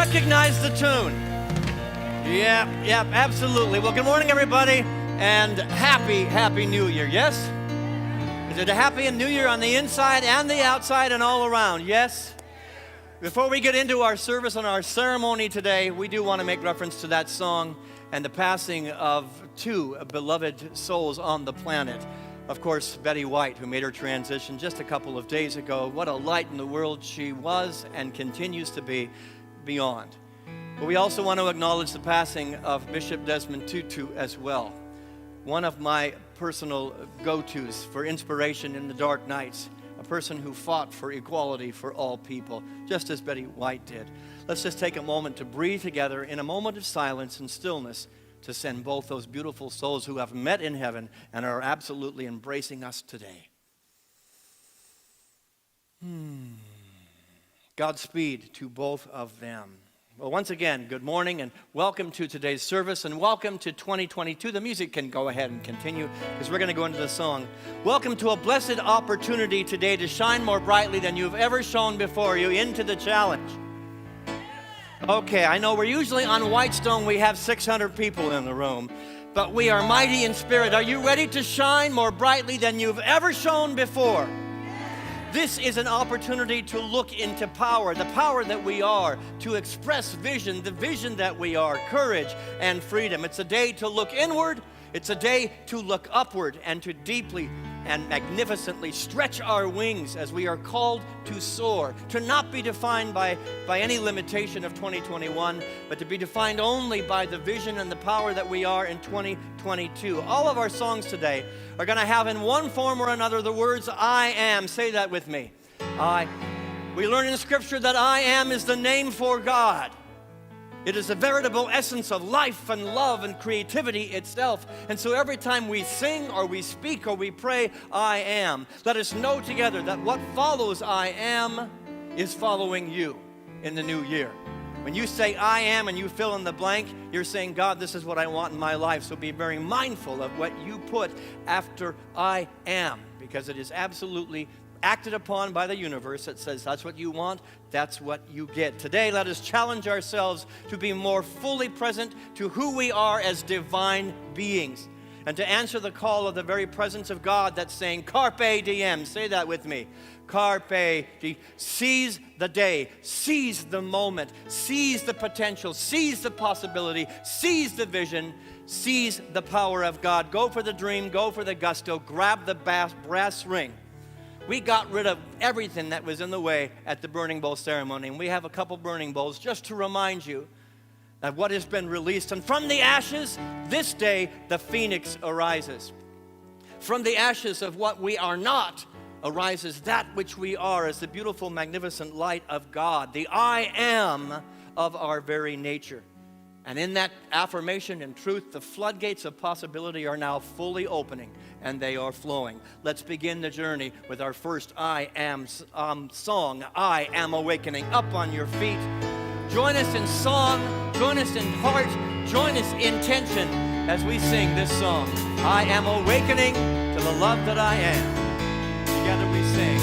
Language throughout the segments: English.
recognize the tune? Yep, absolutely. Well, good morning, everybody, and happy New Year, yes? Is it a happy New Year on the inside and the outside and all around, yes? Before we get into our service and our ceremony today, we do want to make reference to that song and the passing of two beloved souls on the planet. Of course, Betty White, who made her transition just a couple of days ago. What a light in the world she was and continues to be beyond. But we also want to acknowledge the passing of Bishop Desmond Tutu as well. One of my personal go-tos for inspiration in the dark nights. A person who fought for equality for all people, just as Betty White did. Let's just take a moment to breathe together in a moment of silence and stillness to send both those beautiful souls who have met in heaven and are absolutely embracing us today. Godspeed to both of them. Well, once again, good morning and welcome to today's service and welcome to 2022. The music can go ahead and continue because we're going to go into the song. Welcome to a blessed opportunity today to shine more brightly than you've ever shone before you into the challenge. Okay, I know we're usually on Whitestone, we have 600 people in the room, but we are mighty in spirit. Are you ready to shine more brightly than you've ever shone before? This is an opportunity to look into power, the power that we are, to express vision, the vision that we are, courage and freedom. It's a day to look inward. It's a day to look upward and to deeply and magnificently stretch our wings as we are called to soar, to not be defined by any limitation of 2021, but to be defined only by the vision and the power that we are in 2022. All of our songs today are going to have in one form or another the words I am. Say that with me. We learn in Scripture that I am is the name for God. It is a veritable essence of life and love and creativity itself. And so every time we sing or we speak or we pray, I am, let us know together that what follows I am is following you in the new year. When you say I am and you fill in the blank, you're saying, God, this is what I want in my life. So be very mindful of what you put after I am, because it is absolutely acted upon by the universe that says that's what you want, that's what you get. Today, let us challenge ourselves to be more fully present to who we are as divine beings and to answer the call of the very presence of God that's saying, Carpe diem. Say that with me. Carpe diem. Seize the day, seize the moment, seize the potential, seize the possibility, seize the vision, seize the power of God. Go for the dream, go for the gusto, grab the brass ring. We got rid of everything that was in the way at the burning bowl ceremony. And we have a couple burning bowls just to remind you of what has been released. And from the ashes, this day, the phoenix arises. From the ashes of what we are not arises that which we are as the beautiful, magnificent light of God, the I am of our very nature. And in that affirmation and truth, the floodgates of possibility are now fully opening and they are flowing. Let's begin the journey with our first I am song, I Am Awakening. Up on your feet. Join us in song, join us in heart, join us in tension as we sing this song. I am awakening to the love that I am. Together we sing.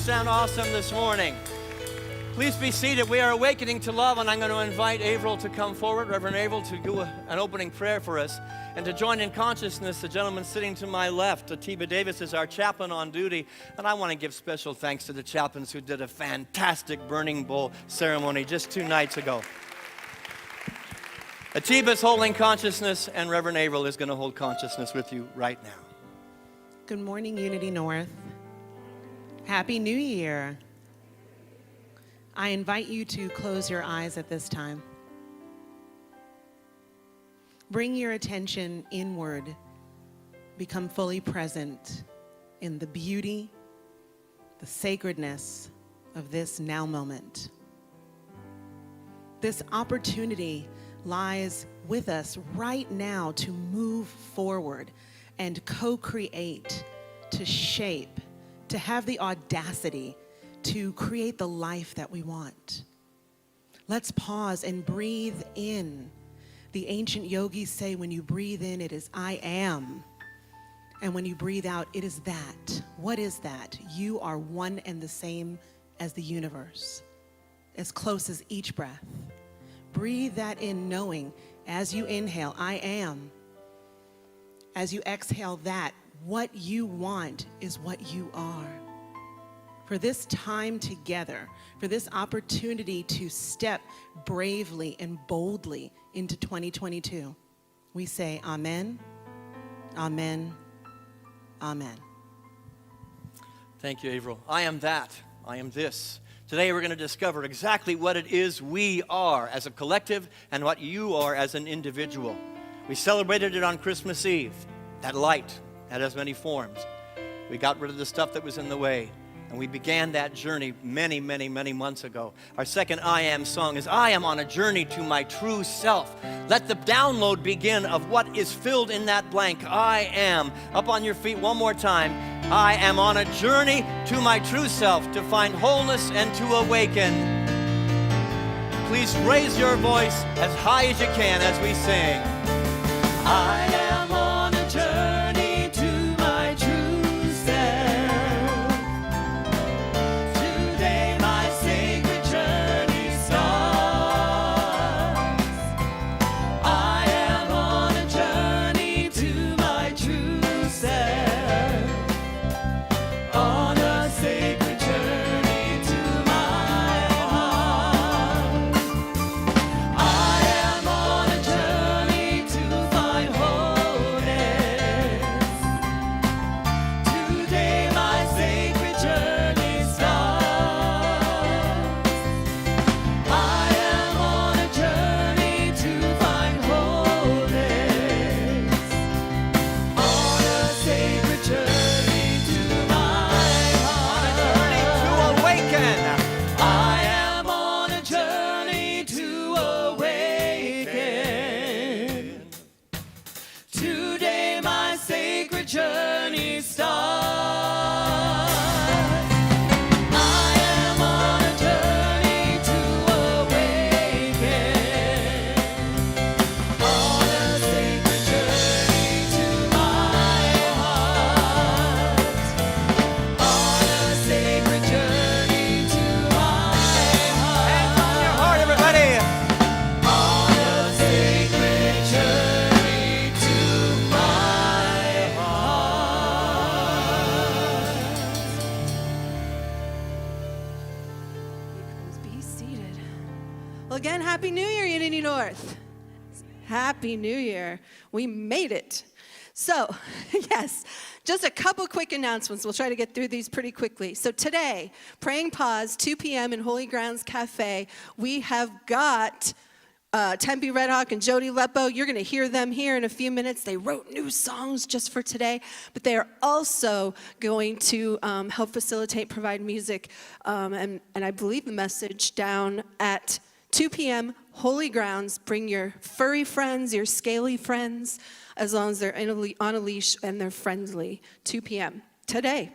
Sound awesome this morning. Please be seated. We are awakening to love, and I'm going to invite Averill to come forward, Reverend Averill, to do an opening prayer for us. And to join in consciousness, the gentleman sitting to my left, Atiba Davis, is our chaplain on duty. And I want to give special thanks to the chaplains who did a fantastic burning bowl ceremony just 2 nights ago. Atiba's holding consciousness, and Reverend Averill is going to hold consciousness with you right now. Good morning, Unity North. Happy New Year. I invite you to close your eyes at this time. Bring your attention inward. Become fully present in the beauty, the sacredness of this now moment. This opportunity lies with us right now to move forward and co-create, to shape, to have the audacity to create the life that we want. Let's pause and breathe in. The ancient yogis say when you breathe in, it is I am. And when you breathe out, it is that. What is that? You are one and the same as the universe, as close as each breath. Breathe that in, knowing as you inhale, I am. As you exhale that, what you want is what you are. For this time together, for this opportunity to step bravely and boldly into 2022, we say amen, amen, amen. Thank you, Averill. I am that. I am this. Today we're going to discover exactly what it is we are as a collective and what you are as an individual. We celebrated it on Christmas Eve. That light, that has many forms. We got rid of the stuff that was in the way. And we began that journey many, many, many months ago. Our second I Am song is I am on a journey to my true self. Let the download begin of what is filled in that blank. I am. Up on your feet one more time. I am on a journey to my true self to find wholeness and to awaken. Please raise your voice as high as you can as we sing. I am on a journey to my true self. Today my sacred journey starts. I am on a journey to my true self. On a sacred journey to my heart. I am on a journey to find wholeness. Today my sacred journey starts. I am on a journey to find wholeness. On a sacred journey to my heart. On a journey to awaken. I am on a journey to awaken. Today my sacred journey starts. I am on a journey to awaken. On a sacred journey to my heart. On a sacred journey to my heart. Hands on your heart, everybody. On a sacred journey to my heart. Be seated. Well, again, Happy New Year, Unity North. Happy New Year. We made it. So, yes, just a couple quick announcements. We'll try to get through these pretty quickly. So today, Praying Pause, 2 p.m. in Holy Grounds Cafe. We have got Tempe Red Hawk and Jody Leppo. You're going to hear them here in a few minutes. They wrote new songs just for today, but they are also going to help facilitate, provide music, and I believe the message down at 2 p.m. Holy Grounds. Bring your furry friends, your scaly friends, as long as they're on a leash and they're friendly. 2 p.m. today.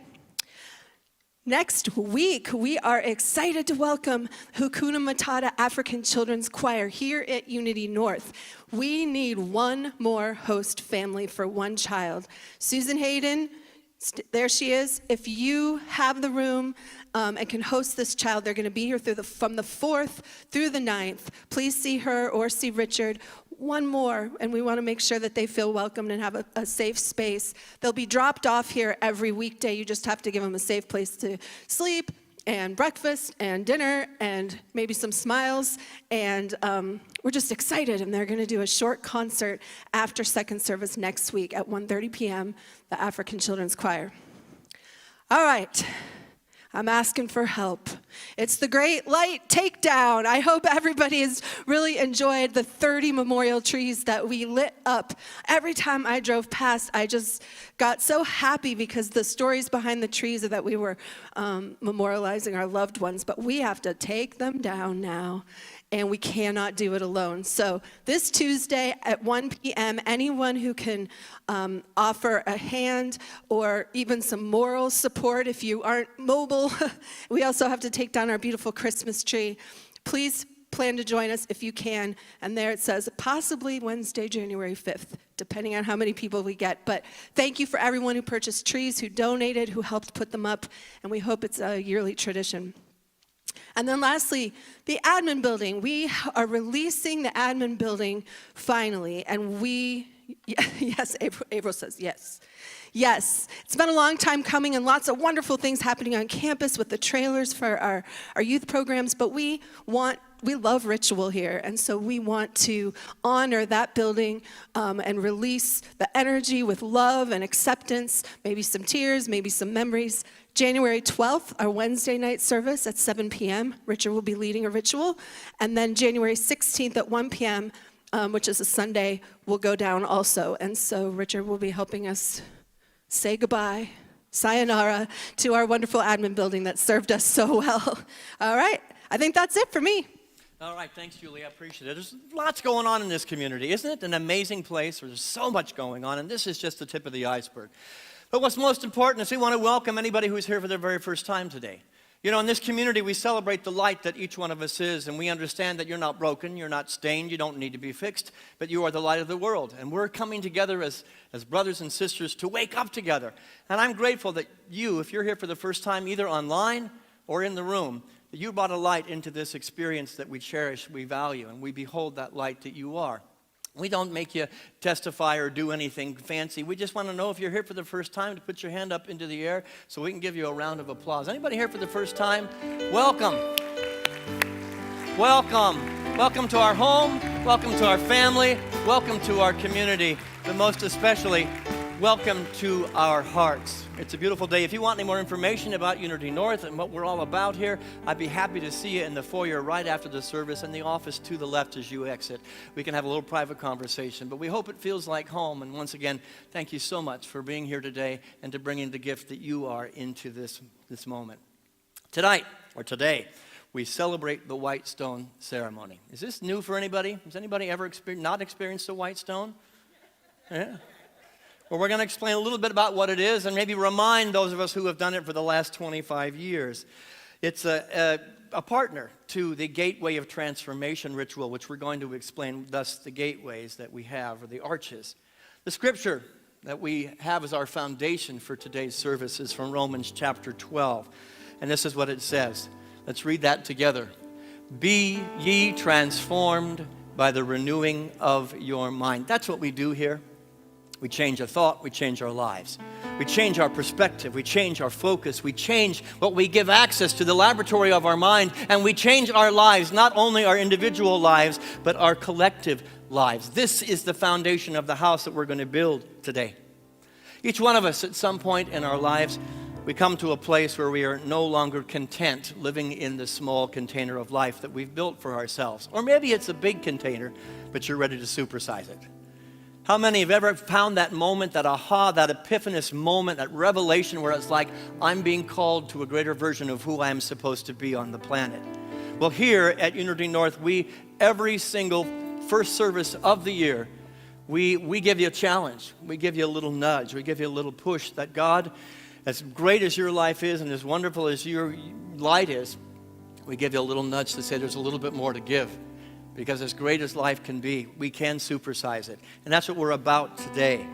Next week, we are excited to welcome Hakuna Matata African Children's Choir here at Unity North. We need one more host family for one child. Susan Hayden, There she is. If you have the room and can host this child, they're going to be here from the 4th through the 9th. Please see her or see Richard. One more, and we want to make sure that they feel welcomed and have a safe space. They'll be dropped off here every weekday. You just have to give them a safe place to sleep and breakfast and dinner and maybe some smiles. And we're just excited, and they're going to do a short concert after second service next week at 1:30 p.m., the African Children's Choir. All right. I'm asking for help. It's the Great Light Takedown. I hope everybody has really enjoyed the 30 memorial trees that we lit up. Every time I drove past, I just got so happy because the stories behind the trees are that we were memorializing our loved ones, but we have to take them down now, and we cannot do it alone. So this Tuesday at 1 p.m., anyone who can offer a hand or even some moral support if you aren't mobile. We also have to take down our beautiful Christmas tree. Please plan to join us if you can. And there it says, possibly Wednesday, January 5th, depending on how many people we get. But thank you for everyone who purchased trees, who donated, who helped put them up, and we hope it's a yearly tradition. And then lastly, the admin building. We are releasing the admin building finally, and yes, April says yes. Yes, it's been a long time coming and lots of wonderful things happening on campus with the trailers for our youth programs, but we love ritual here, and so we want to honor that building and release the energy with love and acceptance, maybe some tears, maybe some memories. January 12th, our Wednesday night service at 7 p.m. Richard will be leading a ritual. And then January 16th at 1 p.m., which is a Sunday, will go down also. And so Richard will be helping us say goodbye, sayonara, to our wonderful admin building that served us so well. All right, I think that's it for me. All right, thanks, Julie. I appreciate it. There's lots going on in this community. Isn't it an amazing place where there's so much going on? And this is just the tip of the iceberg. But what's most important is we want to welcome anybody who's here for their very first time today. You know, in this community, we celebrate the light that each one of us is, and we understand that you're not broken, you're not stained, you don't need to be fixed, but you are the light of the world. And we're coming together as brothers and sisters to wake up together. And I'm grateful that you, if you're here for the first time, either online or in the room, that you brought a light into this experience that we cherish, we value, and we behold that light that you are. We don't make you testify or do anything fancy. We just want to know if you're here for the first time to put your hand up into the air so we can give you a round of applause. Anybody here for the first time? Welcome. Welcome. Welcome to our home. Welcome to our family. Welcome to our community. But most especially, welcome to our hearts. It's a beautiful day. If you want any more information about Unity North and what we're all about here, I'd be happy to see you in the foyer right after the service and the office to the left as you exit. We can have a little private conversation, but we hope it feels like home. And once again, thank you so much for being here today and to bringing the gift that you are into this moment. Tonight, or today, we celebrate the White Stone ceremony. Is this new for anybody? Has anybody ever not experienced the White Stone? Yeah. Well, we're going to explain a little bit about what it is and maybe remind those of us who have done it for the last 25 years. It's a partner to the Gateway of Transformation ritual, which we're going to explain, thus the gateways that we have, or the arches. The scripture that we have as our foundation for today's service is from Romans chapter 12. And this is what it says. Let's read that together. Be ye transformed by the renewing of your mind. That's what we do here. We change a thought, we change our lives. We change our perspective, we change our focus, we change what we give access to the laboratory of our mind, and we change our lives, not only our individual lives, but our collective lives. This is the foundation of the house that we're going to build today. Each one of us at some point in our lives, we come to a place where we are no longer content living in the small container of life that we've built for ourselves. Or maybe it's a big container, but you're ready to supersize it. How many have ever found that moment, that aha, that epiphanous moment, that revelation where it's like, I'm being called to a greater version of who I am supposed to be on the planet? Well, here at Unity North, every single first service of the year, we give you a challenge. We give you a little nudge. We give you a little push that God, as great as your life is and as wonderful as your light is, we give you a little nudge to say there's a little bit more to give. Because as great as life can be, we can supersize it. And that's what we're about today.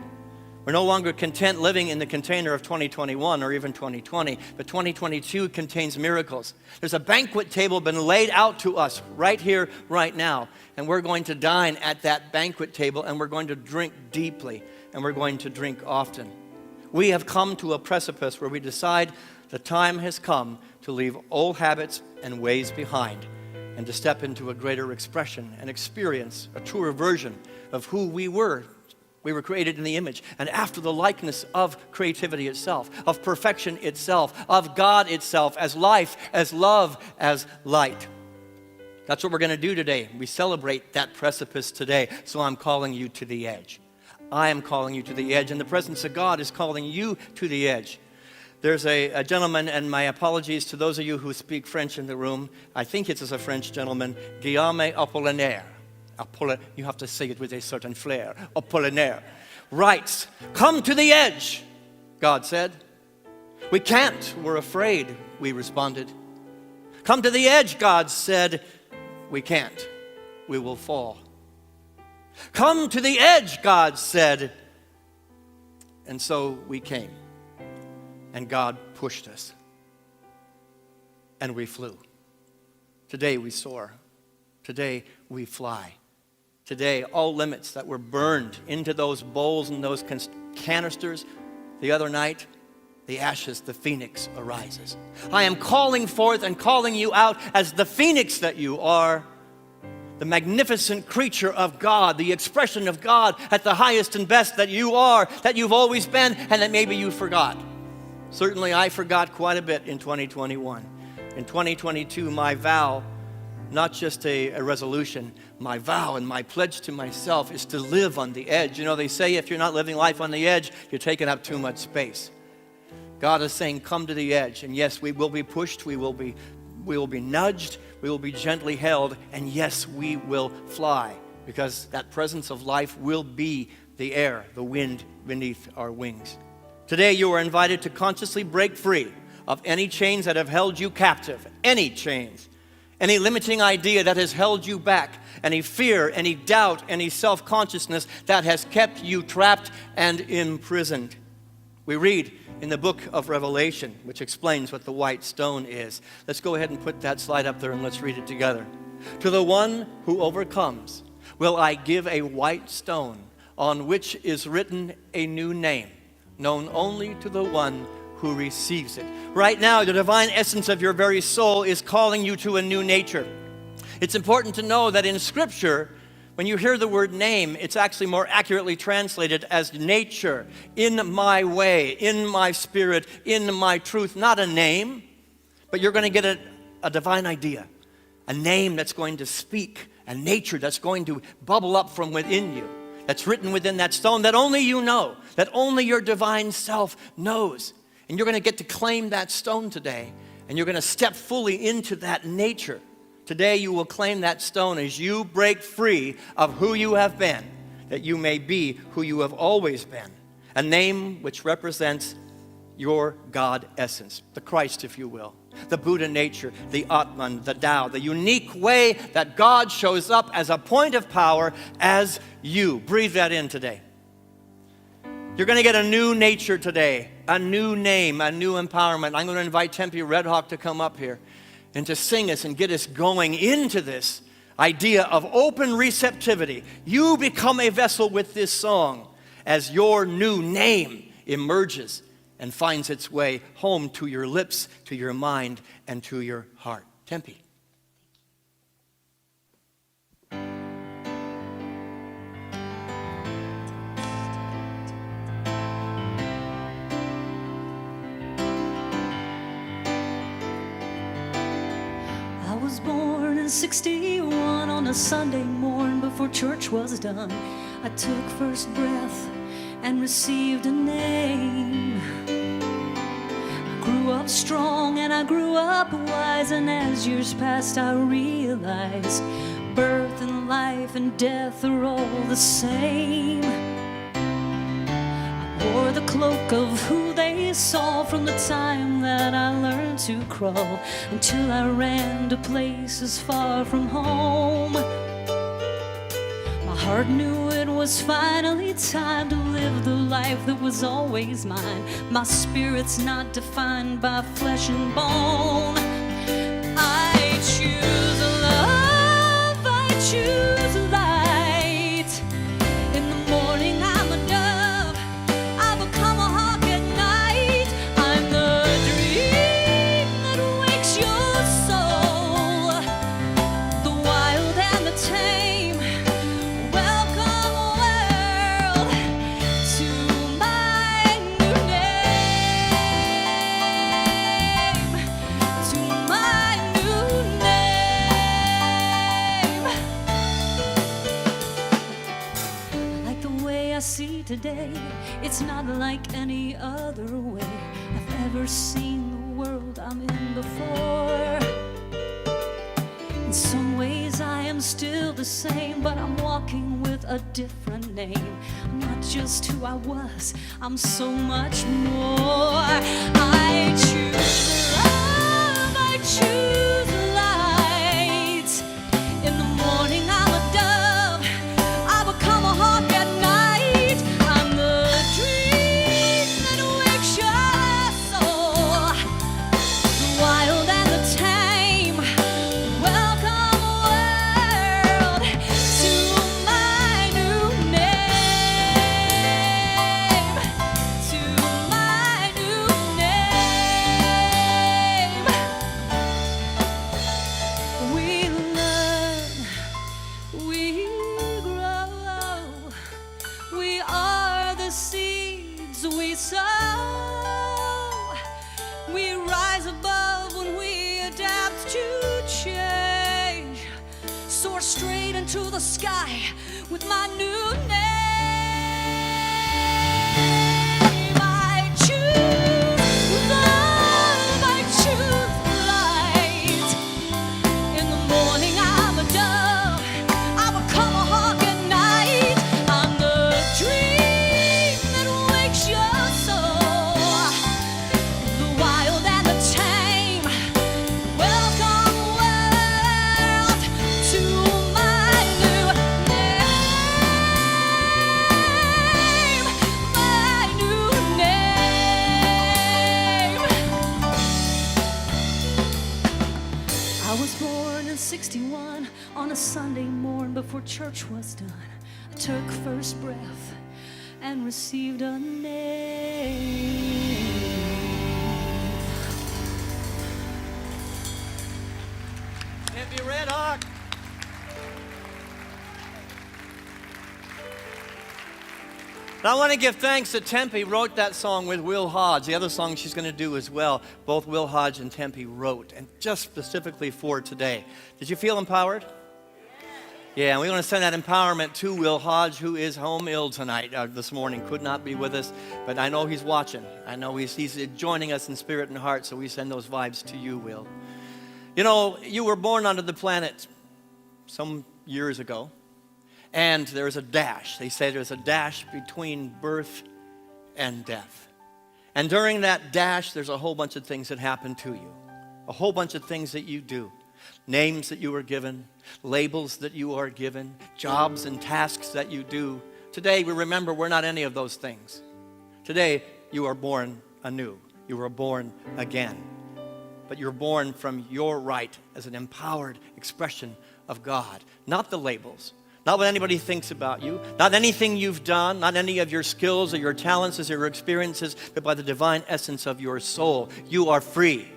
We're no longer content living in the container of 2021 or even 2020, but 2022 contains miracles. There's a banquet table been laid out to us right here, right now, and we're going to dine at that banquet table, and we're going to drink deeply, and we're going to drink often. We have come to a precipice where we decide the time has come to leave old habits and ways behind and to step into a greater expression and experience a truer version of who we were. We were created in the image and after the likeness of creativity itself, of perfection itself, of God itself, as life, as love, as light. That's what we're going to do today. We celebrate that precipice today, so I'm calling you to the edge. I am calling you to the edge, and the presence of God is calling you to the edge. There's a gentleman, and my apologies to those of you who speak French in the room. I think it's a French gentleman, Guillaume Apollinaire. You have to say it with a certain flair. Apollinaire writes, "Come to the edge," God said. "We can't, we're afraid," we responded. "Come to the edge," God said. "We can't, we will fall." "Come to the edge," God said. And so we came, and God pushed us, and we flew. Today we soar. Today we fly. Today, all limits that were burned into those bowls and those canisters the other night, the ashes, the phoenix arises. I am calling forth and calling you out as the phoenix that you are, the magnificent creature of God, the expression of God at the highest and best that you are, that you've always been, and that maybe you forgot. Certainly, I forgot quite a bit in 2021. In 2022, my vow, not just a resolution, my vow and my pledge to myself is to live on the edge. You know, they say if you're not living life on the edge, you're taking up too much space. God is saying, come to the edge. And yes, we will be pushed, we will be nudged, we will be gently held, and yes, we will fly, because that presence of life will be the air, the wind beneath our wings. Today, you are invited to consciously break free of any chains that have held you captive, any chains, any limiting idea that has held you back, any fear, any doubt, any self-consciousness that has kept you trapped and imprisoned. We read in the book of Revelation, which explains what the white stone is. Let's go ahead and put that slide up there and let's read it together. To the one who overcomes will I give a white stone on which is written a new name, known only to the one who receives it. Right now, the divine essence of your very soul is calling you to a new nature. It's important to know that in Scripture, when you hear the word name, it's actually more accurately translated as nature, in my way, in my spirit, in my truth. Not a name, but you're going to get a divine idea, a name that's going to speak, a nature that's going to bubble up from within you, that's written within that stone that only you know, that only your divine self knows. And you're going to get to claim that stone today, and you're going to step fully into that nature. Today you will claim that stone as you break free of who you have been, that you may be who you have always been. A name which represents your God essence, the Christ, if you will, the Buddha nature, the Atman, the Tao, the unique way that God shows up as a point of power as you. Breathe that in today. You're going to get a new nature today, a new name, a new empowerment. I'm going to invite Tempe Redhawk to come up here and to sing us and get us going into this idea of open receptivity. You become a vessel with this song as your new name emerges and finds its way home to your lips, to your mind, and to your heart. Tempe. I was born in 61 on a Sunday morn before church was done. I took first breath and received a name. I grew up strong and I grew up wise, and as years passed I realized birth and life and death are all the same. I wore the cloak of who they saw from the time that I learned to crawl until I ran to places far from home. My heart knew it was finally time to live the life that was always mine. My spirit's not defined by flesh and bone. I choose love, I choose light. In the morning I'm a dove, I become a hawk at night. I'm the dream that wakes your soul, the wild and the tame. Welcome world to my new name, to my new name. I like the way I see today. It's not like any other way I've ever seen the world I'm in before. In some ways I am still the same, but I'm walking with a different name. I'm not just who I was, I'm so much more. I choose love, I choose light. In the morning I'm a dove, I become a hawk at night. I'm the dream that wakes your soul, the wild and the tame. Welcome world to my new name, to my new name. We learn, we grow, we are the seeds we sow. We rise above when we adapt to change. Soar straight into the sky with my new name. I choose love, I choose light. In the morning I'm a dove, I become a hawk at night. I'm the dream that wakes your soul, the wild and the tame. Welcome world to my new name, my new name. I was born in '61 on a Sunday morn before church was done. I took first breath and received a name. Tempe Red Hawk. And I want to give thanks that Tempe wrote that song with Will Hodge. The other song she's going to do as well, both Will Hodge and Tempe wrote, and just specifically for today. Did you feel empowered? Yeah, and we want to send that empowerment to Will Hodge, who is home ill tonight, this morning, could not be with us, but I know he's watching. I know he's joining us in spirit and heart, so we send those vibes to you, Will. You know, you were born onto the planet some years ago, and there's a dash. They say there's a dash between birth and death. And during that dash, there's a whole bunch of things that happen to you, a whole bunch of things that you do. Names that you were given, labels that you are given, jobs and tasks that you do. Today, we remember we're not any of those things. Today, you are born anew. You were born again. But you're born from your right as an empowered expression of God. Not the labels, not what anybody thinks about you, not anything you've done, not any of your skills or your talents or your experiences, but by the divine essence of your soul. You are free.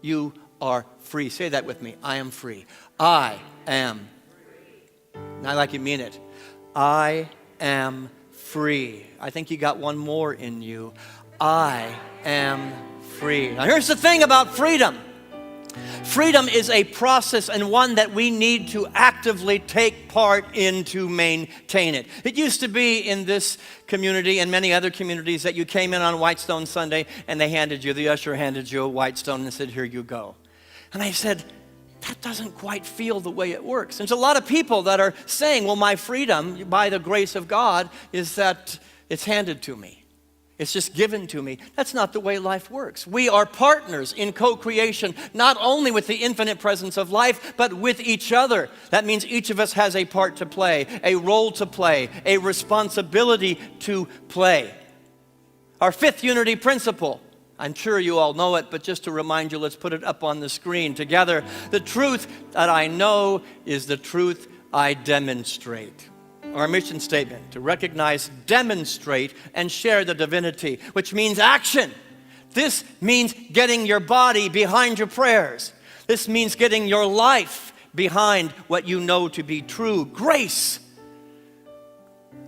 You are free. Say that with me. I am free. I am free. Not like you mean it. I am free. I think you got one more in you. I am free. Now here's the thing about freedom. Freedom is a process and one that we need to actively take part in to maintain it. It used to be in this community and many other communities that you came in on Whitestone Sunday and the usher handed you a Whitestone and said, here you go. And I said, that doesn't quite feel the way it works. There's a lot of people that are saying, well, my freedom by the grace of God is that it's handed to me. It's just given to me. That's not the way life works. We are partners in co-creation, not only with the infinite presence of life, but with each other. That means each of us has a part to play, a role to play, a responsibility to play. Our fifth unity principle, I'm sure you all know it, but just to remind you, let's put it up on the screen together. The truth that I know is the truth I demonstrate. Our mission statement, to recognize, demonstrate, and share the divinity, which means action. This means getting your body behind your prayers. This means getting your life behind what you know to be true. Grace.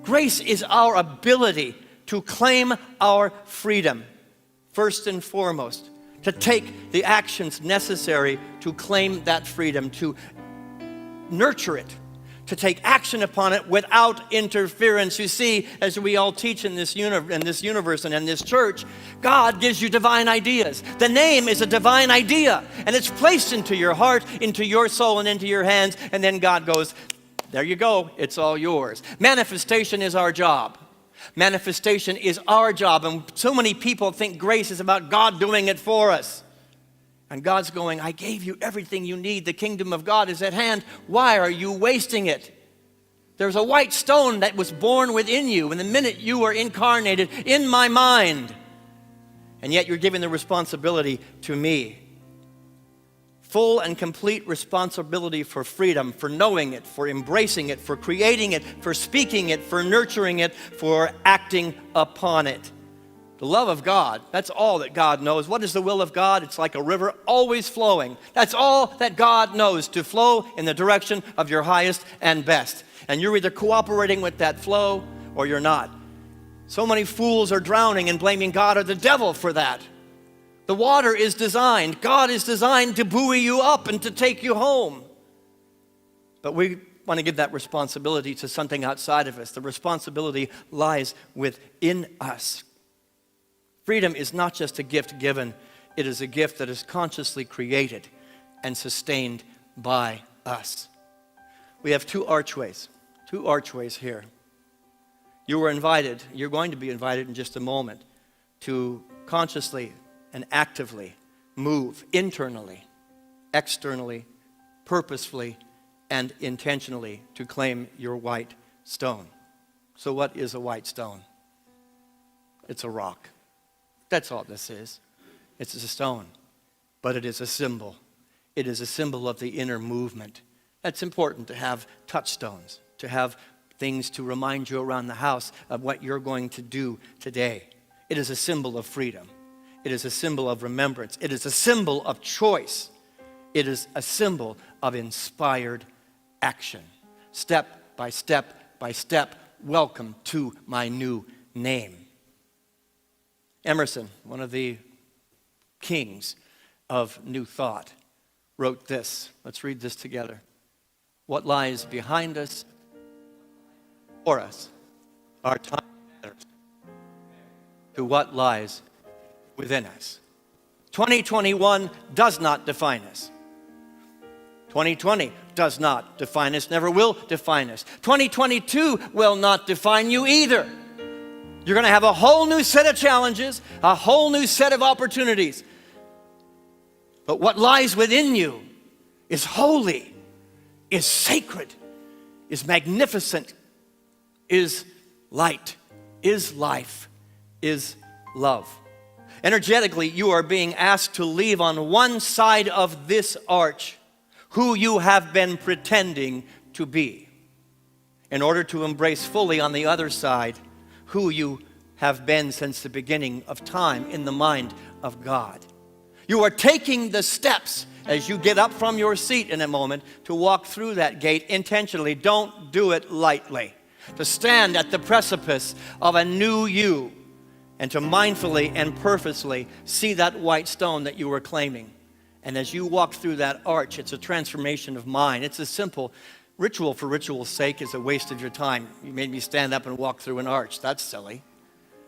Grace is our ability to claim our freedom, first and foremost, to take the actions necessary to claim that freedom, to nurture it, to take action upon it without interference. You see, as we all teach in this universe and in this church, God gives you divine ideas. The name is a divine idea, and it's placed into your heart, into your soul, and into your hands, and then God goes, there you go, it's all yours. Manifestation is our job. Manifestation is our job, and so many people think grace is about God doing it for us. And God's going, I gave you everything you need. The kingdom of God is at hand. Why are you wasting it? There's a white stone that was born within you, and the minute you were incarnated in my mind, and yet you're giving the responsibility to me. Full and complete responsibility for freedom, for knowing it, for embracing it, for creating it, for speaking it, for nurturing it, for acting upon it. The love of God, that's all that God knows. What is the will of God? It's like a river always flowing. That's all that God knows, to flow in the direction of your highest and best. And you're either cooperating with that flow or you're not. So many fools are drowning and blaming God or the devil for that. The water is designed. God is designed to buoy you up and to take you home. But we want to give that responsibility to something outside of us. The responsibility lies within us. Freedom is not just a gift given, it is a gift that is consciously created and sustained by us. We have two archways here. You were invited, you're going to be invited in just a moment, to consciously and actively move internally, externally, purposefully, and intentionally to claim your white stone. So what is a white stone? It's a rock. That's all this is. It's a stone, but it is a symbol. It is a symbol of the inner movement. That's important to have touchstones, to have things to remind you around the house of what you're going to do today. It is a symbol of freedom. It is a symbol of remembrance. It is a symbol of choice. It is a symbol of inspired action. Step by step by step, welcome to my new name. Emerson, one of the kings of New Thought, wrote this. Let's read this together. What lies behind us, for us, our time matters to what lies within us. 2021 does not define us. 2020 does not define us, never will define us. 2022 will not define you either. You're going to have a whole new set of challenges, a whole new set of opportunities. But what lies within you is holy, is sacred, is magnificent, is light, is life, is love. Energetically, you are being asked to leave on one side of this arch who you have been pretending to be, in order to embrace fully on the other side who you have been since the beginning of time in the mind of God. You are taking the steps as you get up from your seat in a moment to walk through that gate intentionally. Don't do it lightly. To stand at the precipice of a new you and to mindfully and purposely see that white stone that you were claiming. And as you walk through that arch, it's a transformation of mind. It's a simple ritual for ritual's sake is a waste of your time. You made me stand up and walk through an arch. That's silly.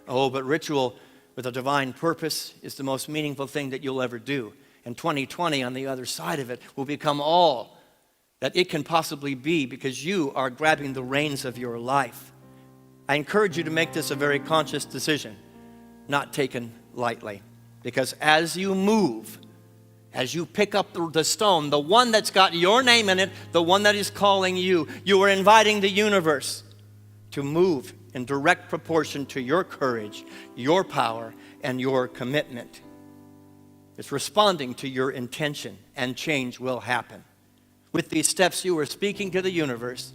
Oh, but ritual with a divine purpose is the most meaningful thing that you'll ever do. And 2020 on the other side of it will become all that it can possibly be because you are grabbing the reins of your life. I encourage you to make this a very conscious decision not taken lightly. Because as you move, as you pick up the stone, the one that's got your name in it, the one that is calling you, you are inviting the universe to move in direct proportion to your courage, your power, and your commitment. It's responding to your intention, and change will happen. With these steps, you are speaking to the universe,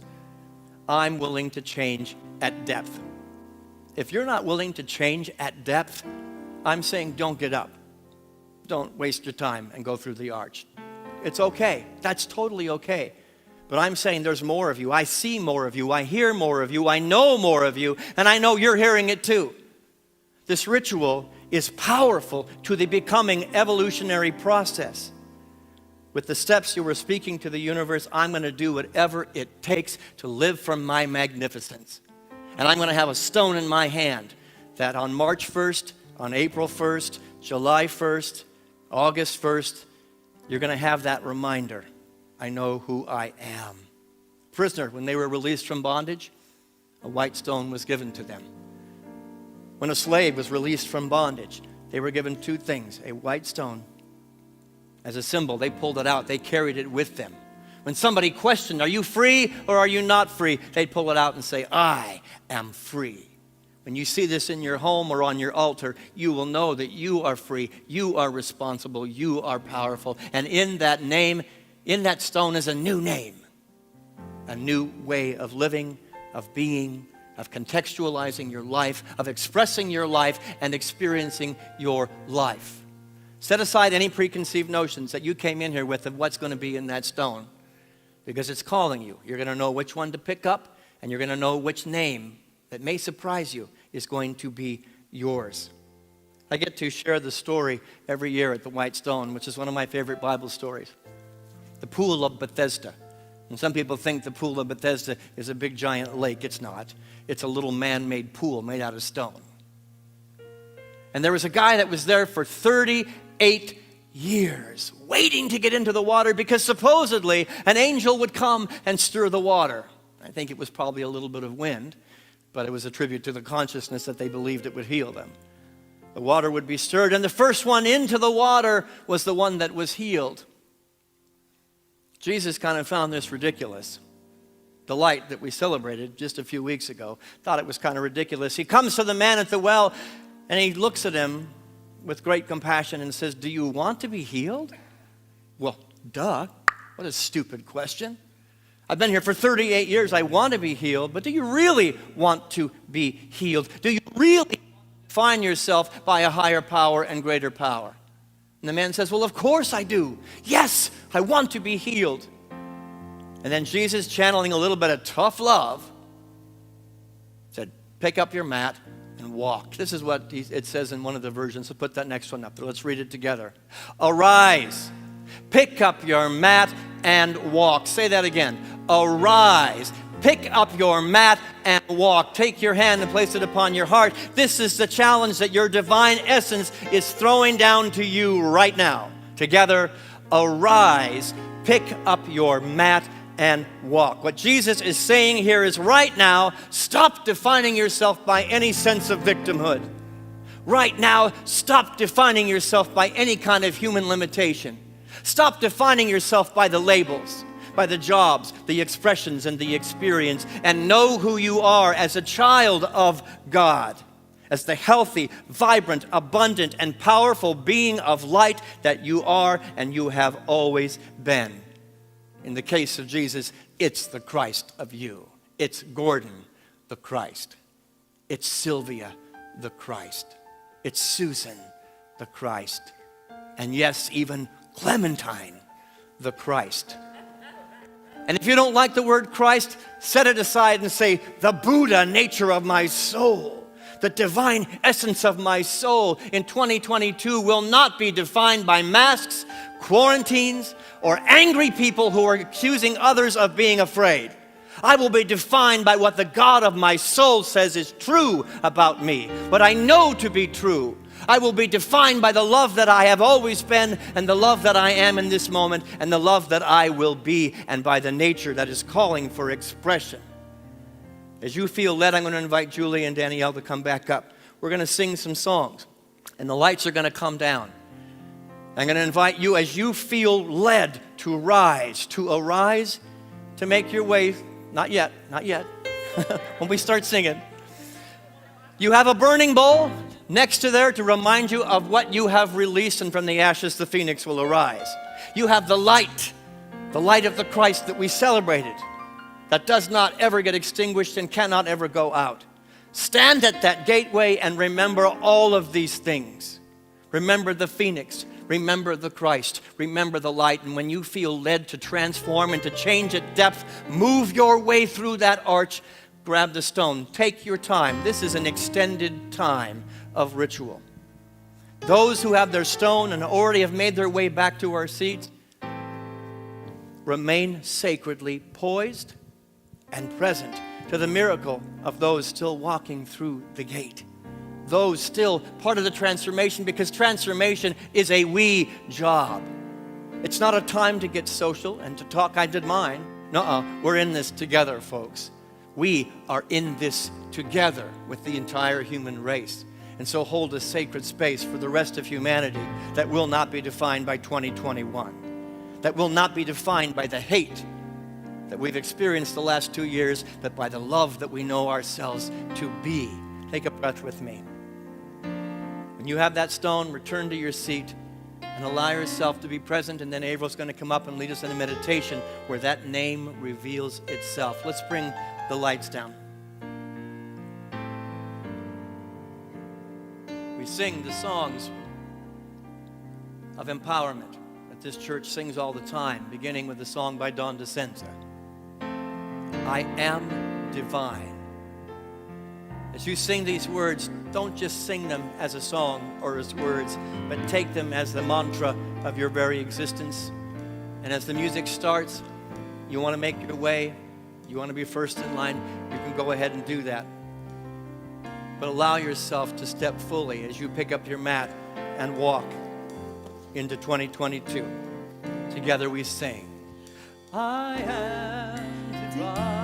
I'm willing to change at depth. If you're not willing to change at depth, I'm saying don't get up. Don't waste your time and go through the arch. It's okay. That's totally okay. But I'm saying there's more of you. I see more of you. I hear more of you. I know more of you. And I know you're hearing it too. This ritual is powerful to the becoming evolutionary process. With the steps you were speaking to the universe, I'm going to do whatever it takes to live from my magnificence. And I'm going to have a stone in my hand that on March 1st, on April 1st, July 1st, August 1st, you're going to have that reminder. I know who I am. Prisoner, when they were released from bondage, a white stone was given to them. When a slave was released from bondage, they were given two things, a white stone. As a symbol, they pulled it out. They carried it with them. When somebody questioned, are you free or are you not free? They'd pull it out and say, I am free. When you see this in your home or on your altar, you will know that you are free, you are responsible, you are powerful. And in that name, in that stone is a new name, a new way of living, of being, of contextualizing your life, of expressing your life and experiencing your life. Set aside any preconceived notions that you came in here with of what's going to be in that stone, because it's calling you. You're going to know which one to pick up, and you're going to know which name that may surprise you is going to be yours. I get to share the story every year at the White Stone, which is one of my favorite Bible stories. The Pool of Bethesda. And some people think the Pool of Bethesda is a big giant lake. It's not. It's a little man-made pool made out of stone. And there was a guy that was there for 38 years, waiting to get into the water because supposedly an angel would come and stir the water. I think it was probably a little bit of wind, but it was a tribute to the consciousness that they believed it would heal them. The water would be stirred, and the first one into the water was the one that was healed. Jesus kind of found this ridiculous. The light that we celebrated just a few weeks ago, thought it was kind of ridiculous. He comes to the man at the well, and he looks at him with great compassion and says, do you want to be healed? Well, duh. What a stupid question. I've been here for 38 years. I want to be healed, but do you really want to be healed? Do you really define yourself by a higher power and greater power? And the man says, well, of course I do. Yes, I want to be healed. And then Jesus, channeling a little bit of tough love, said, pick up your mat and walk. This is what it says in one of the versions. So put that next one up. Let's read it together. Arise, pick up your mat and walk. Say that again. Arise, pick up your mat and walk. Take your hand and place it upon your heart. This is the challenge that your divine essence is throwing down to you right now. Together, arise, pick up your mat and walk. What Jesus is saying here is right now, stop defining yourself by any sense of victimhood. Right now, stop defining yourself by any kind of human limitation. Stop defining yourself by the labels, by the jobs, the expressions, and the experience, and know who you are as a child of God, as the healthy, vibrant, abundant, and powerful being of light that you are and you have always been. In the case of Jesus, it's the Christ of you. It's Gordon, the Christ. It's Sylvia, the Christ. It's Susan, the Christ. And yes, even Clementine, the Christ. And if you don't like the word Christ, set it aside and say, the Buddha nature of my soul, the divine essence of my soul in 2022 will not be defined by masks, quarantines, or angry people who are accusing others of being afraid. I will be defined by what the God of my soul says is true about me, what I know to be true. I will be defined by the love that I have always been and the love that I am in this moment and the love that I will be, and by the nature that is calling for expression. As you feel led, I'm going to invite Julie and Danielle to come back up. we're going to sing some songs, and the lights are going to come down. I'm going to invite you, as you feel led to arise, to make your way, not yet, when we start singing. You have a burning bowl next to there to remind you of what you have released, and from the ashes the phoenix will arise. You have the light of the Christ that we celebrated, that does not ever get extinguished and cannot ever go out. Stand at that gateway and remember all of these things. Remember the phoenix. Remember the Christ. Remember the light. And when you feel led to transform and to change at depth, move your way through that arch. Grab the stone. Take your time. This is an extended time of ritual. Those who have their stone and already have made their way back to our seats, remain sacredly poised and present to the miracle of those still walking through the gate. Those still part of the transformation, because transformation is a we job. It's not a time to get social and to talk, I did mine. Nuh-uh, we're in this together, folks. We are in this together with the entire human race. And so hold a sacred space for the rest of humanity that will not be defined by 2021, that will not be defined by the hate that we've experienced the last 2 years, but by the love that we know ourselves to be. Take a breath with me. When you have that stone, return to your seat and allow yourself to be present, and then Avril's going to come up and lead us in a meditation where that name reveals itself. Let's bring the lights down. We sing the songs of empowerment that this church sings all the time, beginning with a song by Don DeSenza. I am divine. As you sing these words, don't just sing them as a song or as words, but take them as the mantra of your very existence. And as the music starts, you want to make your way, you want to be first in line, you can go ahead and do that. But allow yourself to step fully as you pick up your mat and walk into 2022. Together we sing. I am divine.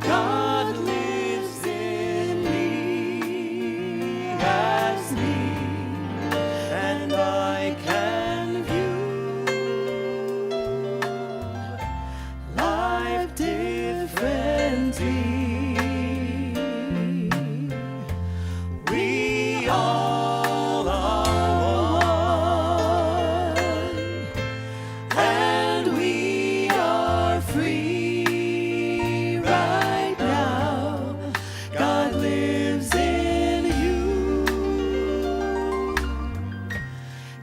God lives in me as me, and I can view life differently. We all are one, and we are free right now. God lives in you.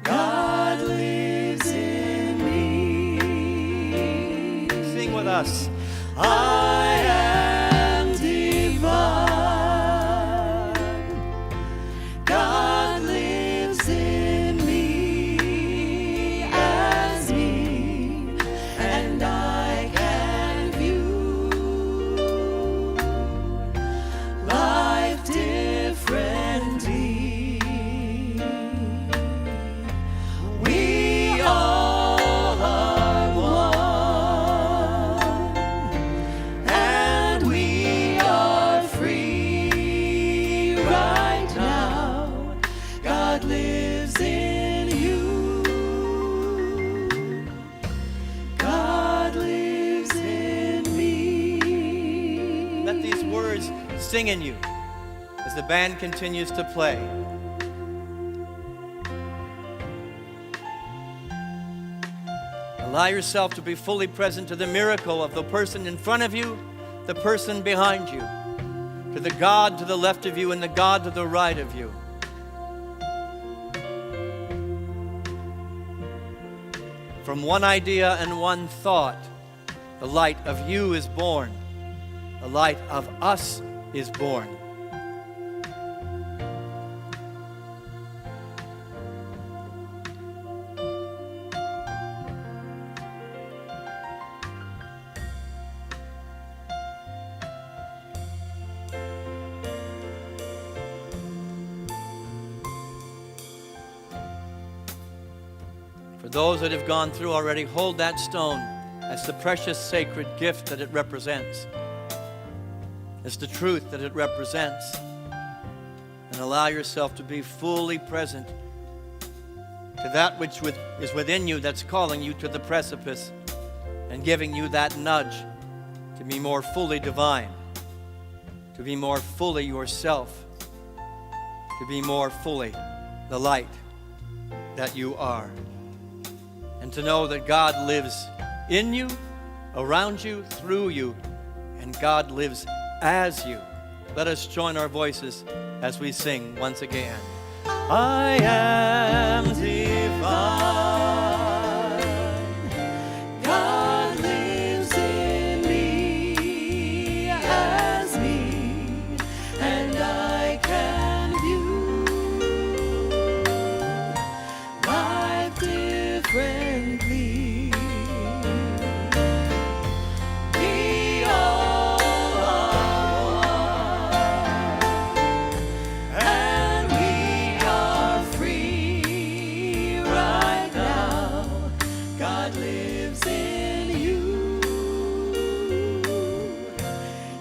God lives in me. Sing with us. I am divine. God lives in me as me, and I can view life differently. We all are one, and we are free right now. God lives in you. God lives in me. Let these words sing in you as the band continues to play. Allow yourself to be fully present to the miracle of the person in front of you, the person behind you, to the God to the left of you and the God to the right of you. From one idea and one thought, the light of you is born. The light of us is born. For those that have gone through already, hold that stone as the precious sacred gift that it represents. as the truth that it represents, and allow yourself to be fully present to that which is within you that's calling you to the precipice and giving you that nudge to be more fully divine, to be more fully yourself, to be more fully the light that you are. And to know that God lives in you, around you, through you, and God lives as you. Let us join our voices as we sing once again. I am divine. God lives in me as me, and I can view life differently. We all are one, and we are free right now. God lives in you.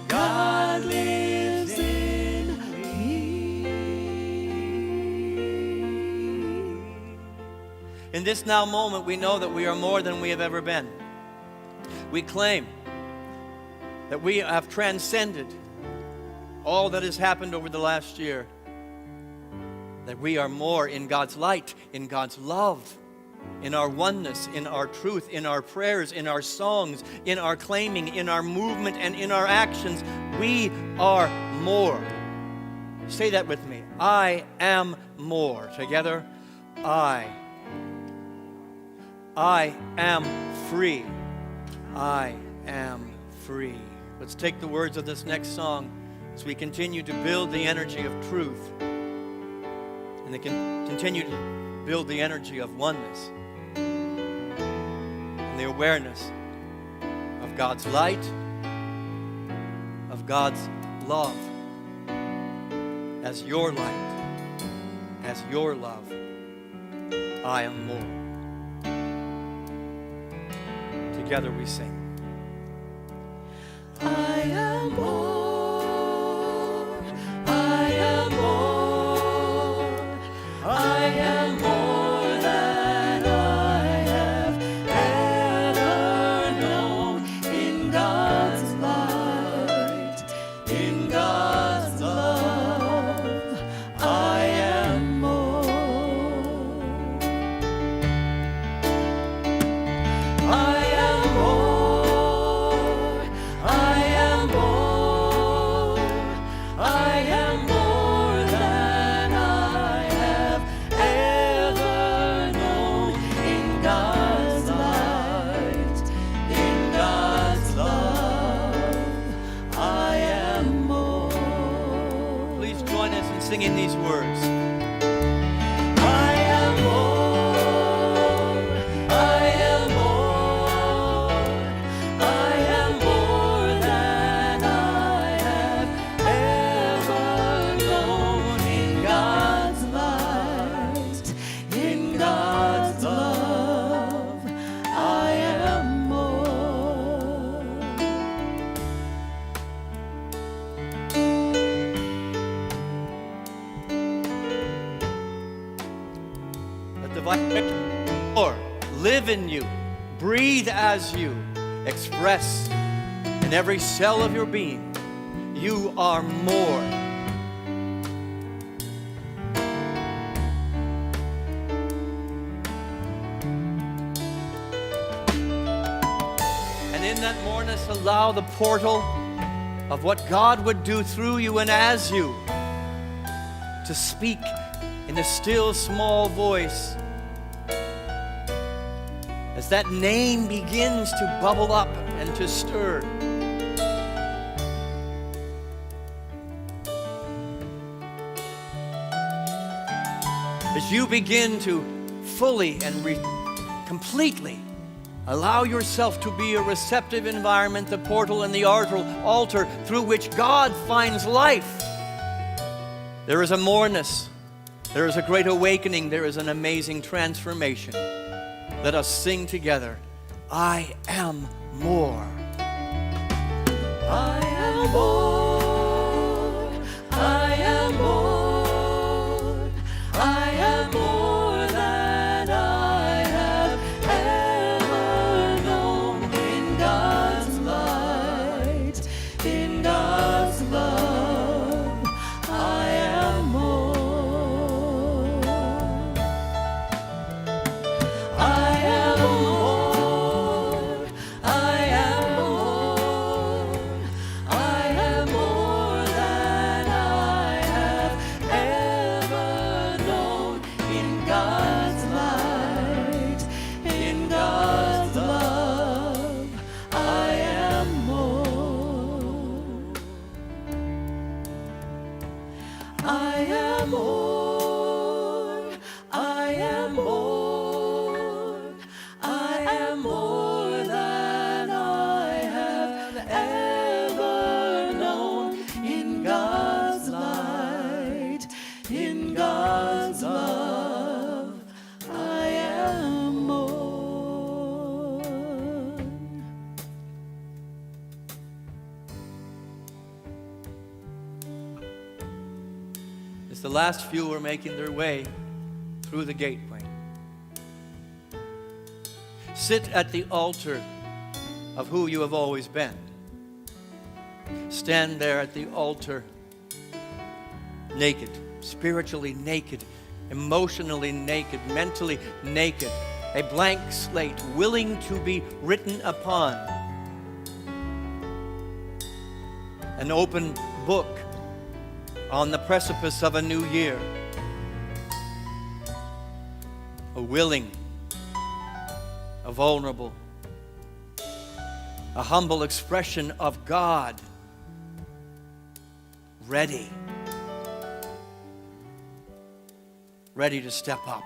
God lives in me. In this now moment, we know that we are more than we have ever been. We claim that we have transcended all that has happened over the last year, that we are more in God's light, in God's love, in our oneness, in our truth, in our prayers, in our songs, in our claiming, in our movement, and in our actions. We are more. Say that with me. I am more. Together, I am free. I am free. Let's take the words of this next song as we continue to build the energy of truth and continue to build the energy of oneness and the awareness of God's light, of God's love as your light, as your love. I am more. Together we sing. I am more. I am more. I am more than I have ever known. In God's light, in God's love, I am more. I am more. I am more. I am more than I have ever known. In God's light, in God's love, I am more. Please join us in singing these words. I am more. I am more. I am more than I have ever known. In God's light, in God's love, I am more. Let the vibration or live in you, breathe as you, express in every cell of your being. You are more. And in that moreness, allow the portal of what God would do through you and as you to speak in a still small voice as that name begins to bubble up and to stir. As you begin to fully and completely allow yourself to be a receptive environment, the portal and the altar through which God finds life, there is a moreness, there is a great awakening, there is an amazing transformation. Let us sing together. I am more. I am more. as the last few were making their way through the gateway. Sit at the altar of who you have always been. Stand there at the altar, naked, spiritually naked, emotionally naked, mentally naked, a blank slate, willing to be written upon. An open book on the precipice of a new year. A willing, a vulnerable, a humble expression of God. Ready. Ready to step up.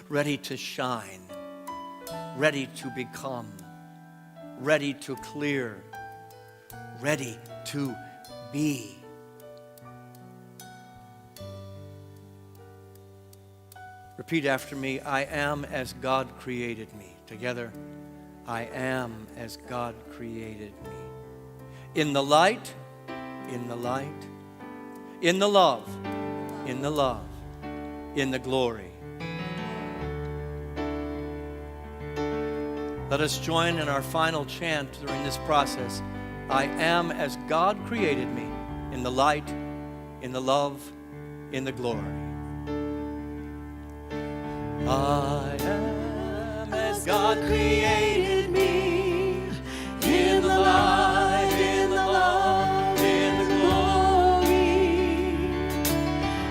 Ready to shine. Ready to become. Ready to clear. Ready to be. Repeat after me. I am as God created me. Together. I am as God created me. In the light, in the light, in the love, in the love, in the glory. Let us join in our final chant during this process. I am as God created me, in the light, in the love, in the glory. I am as God created me, in the light, in the love, in the glory.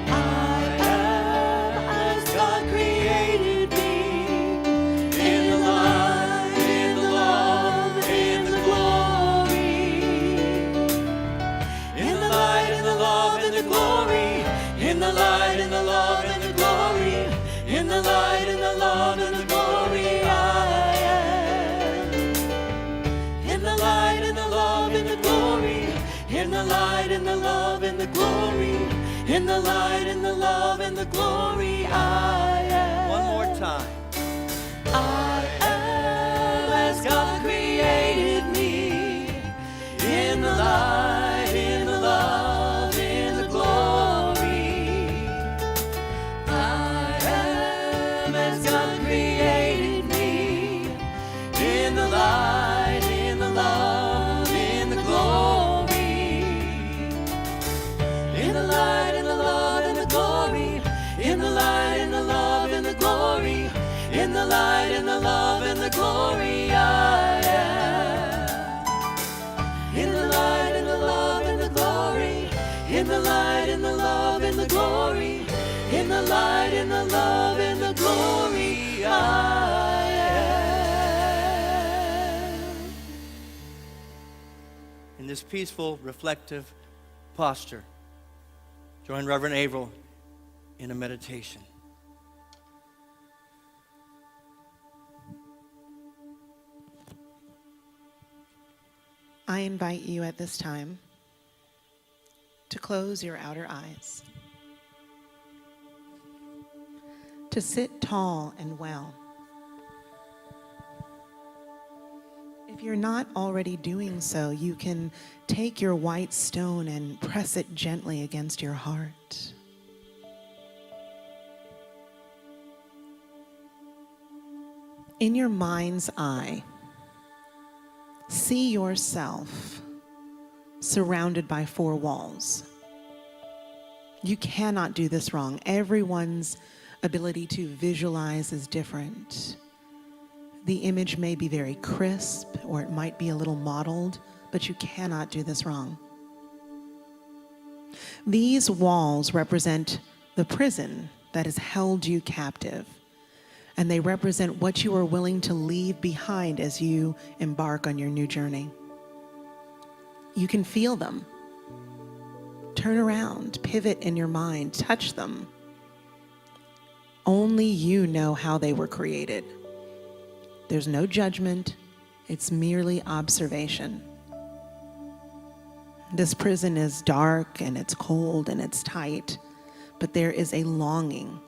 I am as God created me, in the light, in the love, in the glory. In the light, in the love, in the glory. In the light, in the love, in the glory. In the light, in the love, in the glory, I am. In the light, in the love, in the glory. In the light, in the love, in the glory. In the light, in the love, in the glory, I am. One more time. I am as God created me. In the light, in the love, in the glory. I am as God created me. In the light, in the love, in the glory. In the light, in the love, in the glory. In the light, in the love, in the glory. In the light, in the love, in the glory, I am. In the light, in the love, in the glory. In the light, in the love, in the glory. In the light, in the love, in the glory, I am. In this peaceful, reflective posture, join Reverend Averill in a meditation. I invite you at this time to close your outer eyes, to sit tall and well. If you're not already doing so, you can take your white stone and press it gently against your heart. In your mind's eye, see yourself surrounded by four walls. You cannot do this wrong. Everyone's ability to visualize is different. The image may be very crisp, or it might be a little mottled, but you cannot do this wrong. These walls represent the prison that has held you captive, and they represent what you are willing to leave behind as you embark on your new journey. You can feel them. Turn around, pivot in your mind, touch them. Only you know how they were created. There's no judgment. It's merely observation. This prison is dark and it's cold and it's tight, but there is a longing,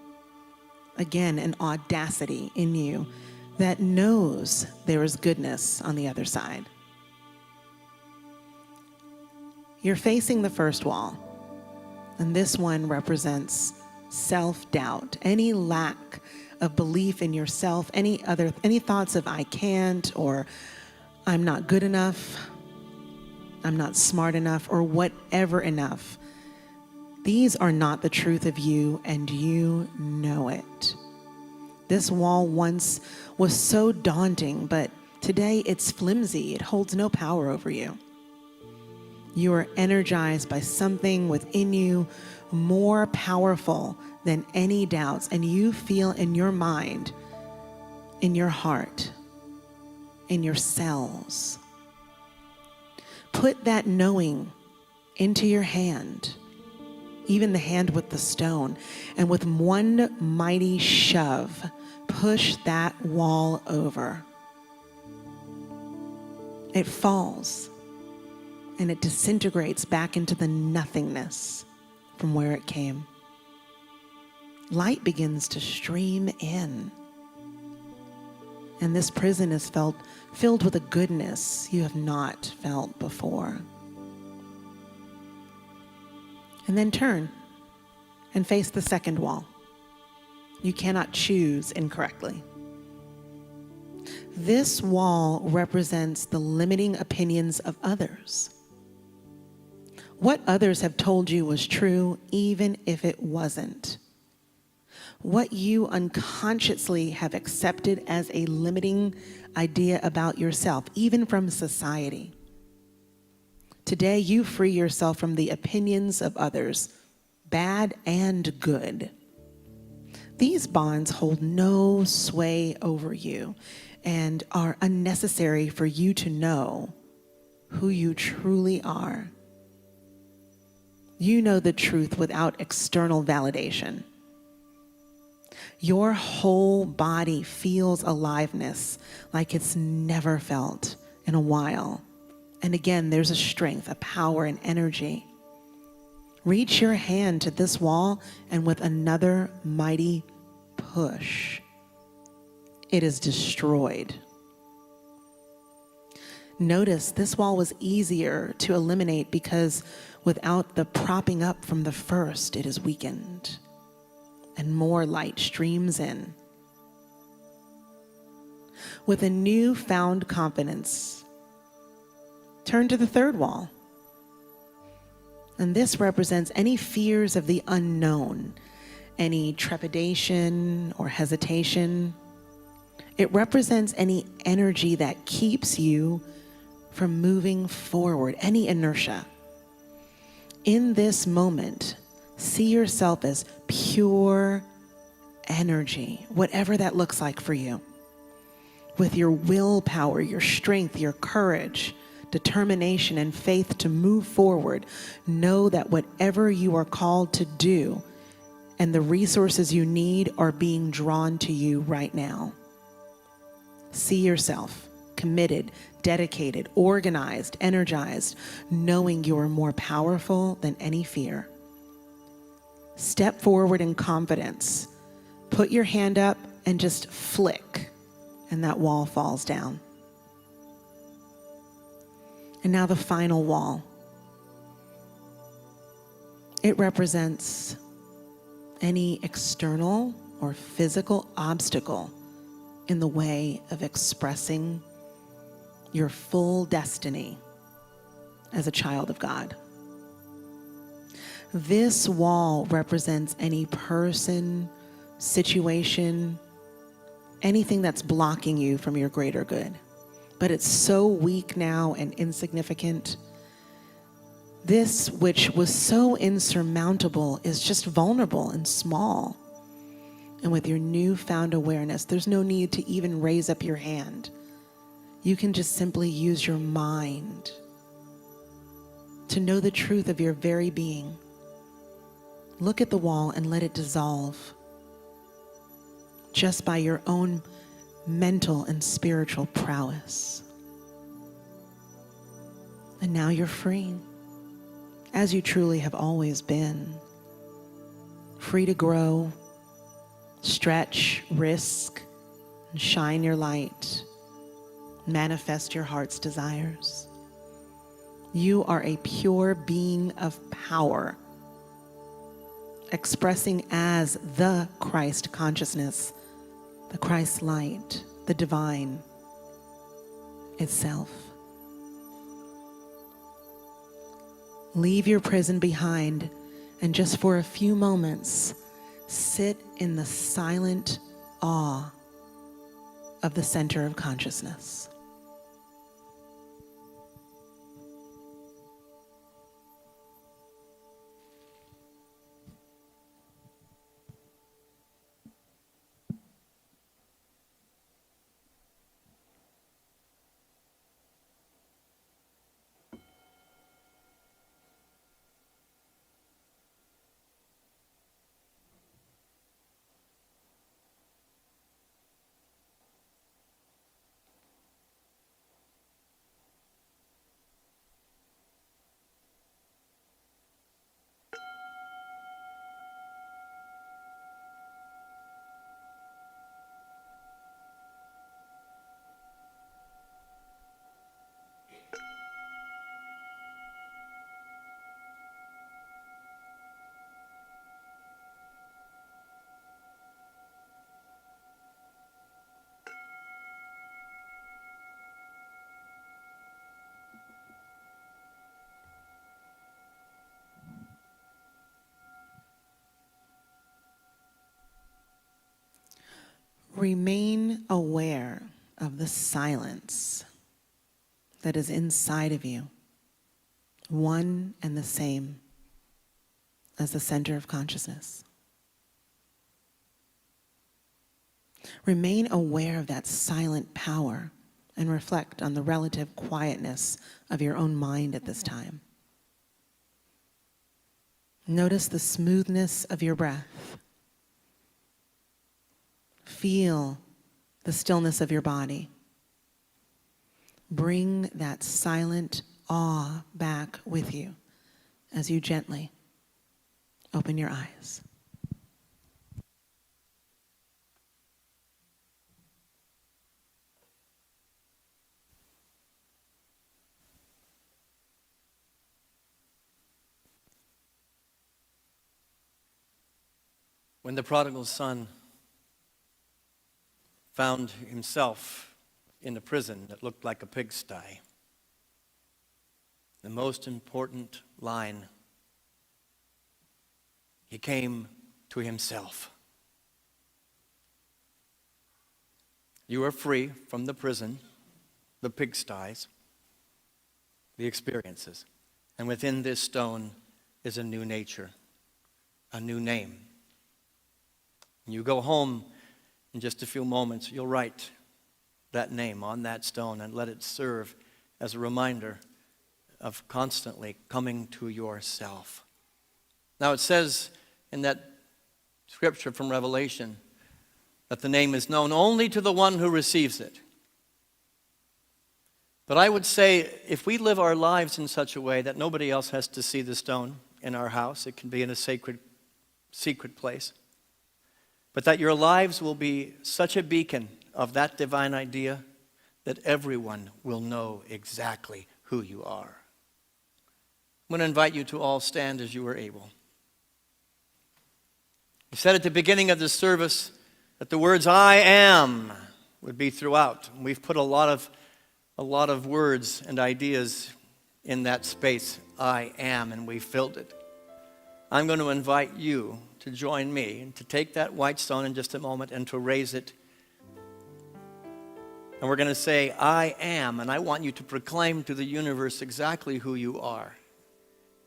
again, an audacity in you that knows there is goodness on the other side. You're facing the first wall. And this one represents self-doubt, any lack of belief in yourself, any thoughts of I can't, or I'm not good enough, I'm not smart enough, or whatever enough. These are not the truth of you, and you know it. This wall once was so daunting, but today it's flimsy. It holds no power over you. You are energized by something within you more powerful than any doubts, and you feel in your mind, in your heart, in your cells. Put that knowing into your hand, even the hand with the stone, and with one mighty shove, push that wall over. It falls, and it disintegrates back into the nothingness from where it came. Light begins to stream in, and this prison is filled with a goodness you have not felt before. And then turn and face the second wall. You cannot choose incorrectly. This wall represents the limiting opinions of others. What others have told you was true, even if it wasn't. What you unconsciously have accepted as a limiting idea about yourself, even from society. Today, you free yourself from the opinions of others, bad and good. These bonds hold no sway over you and are unnecessary for you to know who you truly are. You know the truth without external validation. Your whole body feels aliveness like it's never felt in a while. And again, there's a strength, a power, and energy. Reach your hand to this wall, and with another mighty push, it is destroyed. Notice this wall was easier to eliminate because without the propping up from the first, it is weakened, and more light streams in. With a newfound confidence, turn to the third wall. And this represents any fears of the unknown, any trepidation or hesitation. It represents any energy that keeps you from moving forward, any inertia. In this moment, see yourself as pure energy, whatever that looks like for you. With your willpower, your strength, your courage, determination, and faith to move forward, know that whatever you are called to do and the resources you need are being drawn to you right now. See yourself committed, dedicated, organized, energized, knowing you are more powerful than any fear. Step forward in confidence. Put your hand up and just flick, and that wall falls down. And now the final wall. It represents any external or physical obstacle in the way of expressing your full destiny as a child of God. This wall represents any person, situation, anything that's blocking you from your greater good. But it's so weak now and insignificant. This, which was so insurmountable, is just vulnerable and small. And with your newfound awareness, there's no need to even raise up your hand. You can just simply use your mind to know the truth of your very being. Look at the wall and let it dissolve just by your own mental and spiritual prowess. And now you're free, as you truly have always been. Free to grow, stretch, risk, and shine your light. Manifest your heart's desires. You are a pure being of power expressing as the Christ consciousness, the Christ light, the divine itself. Leave your prison behind and just for a few moments, sit in the silent awe of the center of consciousness. Remain aware of the silence that is inside of you, one and the same as the center of consciousness. Remain aware of that silent power and reflect on the relative quietness of your own mind at this time. Notice the smoothness of your breath. Feel the stillness of your body. Bring that silent awe back with you as you gently open your eyes. When the prodigal son found himself in a prison that looked like a pigsty, the most important line, he came to himself. You are free from the prison, the pigsties, the experiences. And within this stone is a new nature, a new name. You go home in just a few moments, you'll write that name on that stone and let it serve as a reminder of constantly coming to yourself. Now it says in that scripture from Revelation that the name is known only to the one who receives it. But I would say if we live our lives in such a way that nobody else has to see the stone in our house, it can be in a sacred, secret place, but that your lives will be such a beacon of that divine idea that everyone will know exactly who you are. I'm going to invite you to all stand as you are able. We said at the beginning of this service that the words "I am" would be throughout. We've put a lot of words and ideas in that space, "I am," and we filled it. I'm going to invite you to join me and to take that white stone in just a moment and to raise it. And we're going to say, "I am," and I want you to proclaim to the universe exactly who you are,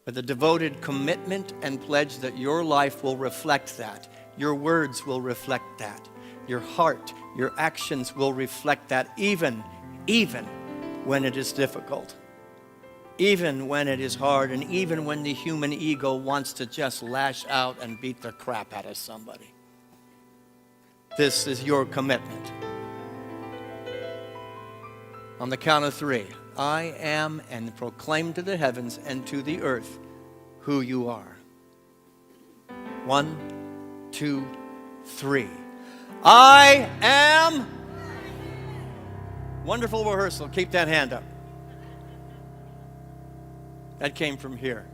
with a devoted commitment and pledge that your life will reflect that. Your words will reflect that. Your heart, your actions will reflect that, even when it is difficult, even when it is hard, and even when the human ego wants to just lash out and beat the crap out of somebody. This is your commitment. On the count of 3, I am, and proclaim to the heavens and to the earth who you are. 1, 2, 3. I am. Wonderful rehearsal. Keep that hand up. That came from here.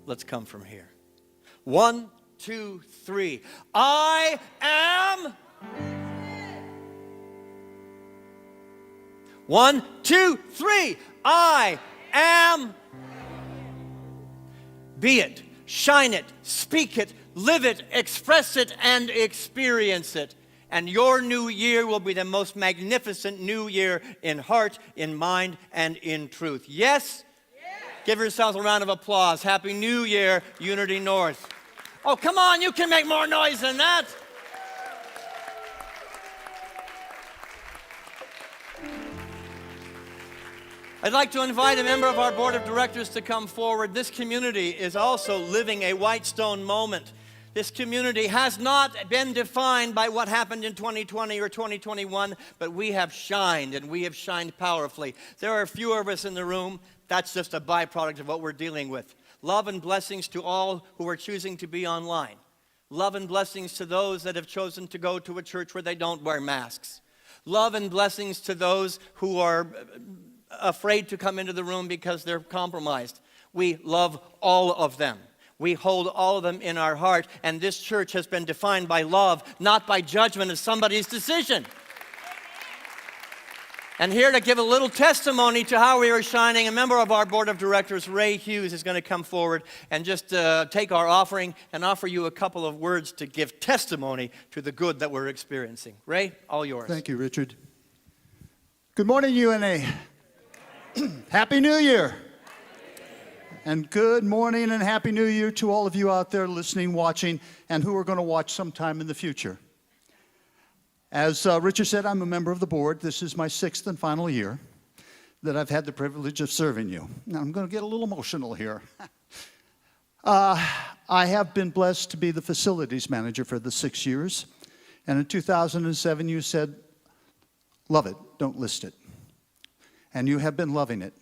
Let's come from here. 1, 2, 3. I am. 1, 2, 3. I am. Be it, shine it, speak it, live it, express it, and experience it. And your new year will be the most magnificent new year in heart, in mind, and in truth. Yes? Give yourselves a round of applause. Happy New Year, Unity North. Oh, come on, you can make more noise than that. I'd like to invite a member of our board of directors to come forward. This community is also living a Whitestone moment. This community has not been defined by what happened in 2020 or 2021, but we have shined, and we have shined powerfully. There are a few of us in the room. That's just a byproduct of what we're dealing with. Love and blessings to all who are choosing to be online. Love and blessings to those that have chosen to go to a church where they don't wear masks. Love and blessings to those who are afraid to come into the room because they're compromised. We love all of them. We hold all of them in our heart, and this church has been defined by love, not by judgment of somebody's decision. And here to give a little testimony to how we are shining, a member of our board of directors, Ray Hughes, is going to come forward and just take our offering and offer you a couple of words to give testimony to the good that we're experiencing. Ray, all yours. Thank you, Richard. Good morning, UNA. Happy New Year. And good morning and Happy New Year to all of you out there listening, watching, and who are going to watch sometime in the future. As Richard said, I'm a member of the board. This is my 6th and final year that I've had the privilege of serving you. Now, I'm going to get a little emotional here. I have been blessed to be the facilities manager for the 6 years. And in 2007, you said, love it, don't list it. And you have been loving it.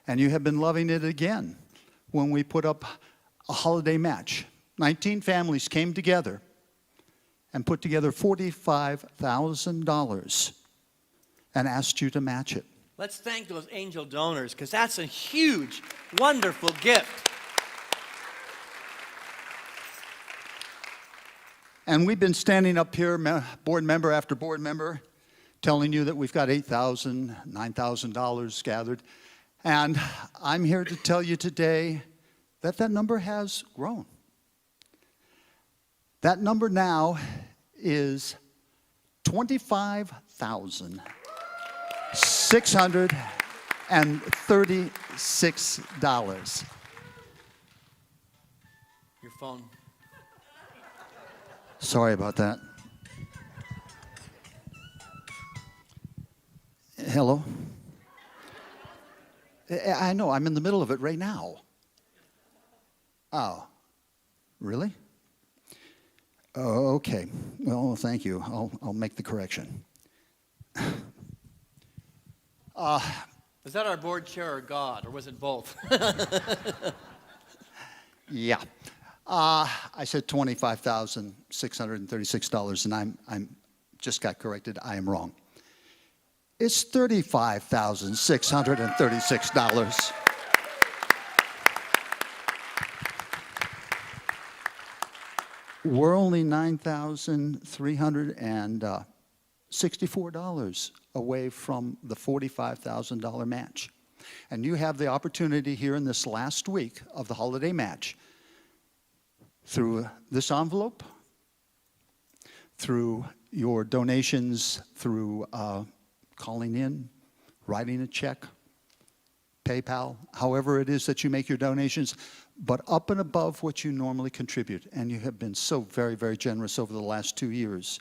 And you have been loving it again when we put up a holiday match. 19 families came together and put together $45,000 and asked you to match it. Let's thank those angel donors, because that's a huge, wonderful gift. And we've been standing up here, board member after board member, telling you that we've got $8,000, $9,000 gathered. And I'm here to tell you today that that number has grown. That number now is $25,636. Your phone. Sorry about that. Hello? I know, I'm in the middle of it right now. Oh, really? Oh, okay. Well, thank you. I'll make the correction. Was that our board chair or God, or was it both? Yeah. I said $25,636, and I'm just got corrected. I am wrong. It's $35,636. We're only $9,364 away from the $45,000 match. And you have the opportunity here in this last week of the holiday match, through this envelope, through your donations, through calling in, writing a check, PayPal, however it is that you make your donations, but up and above what you normally contribute. And you have been so very, very generous over the last 2 years.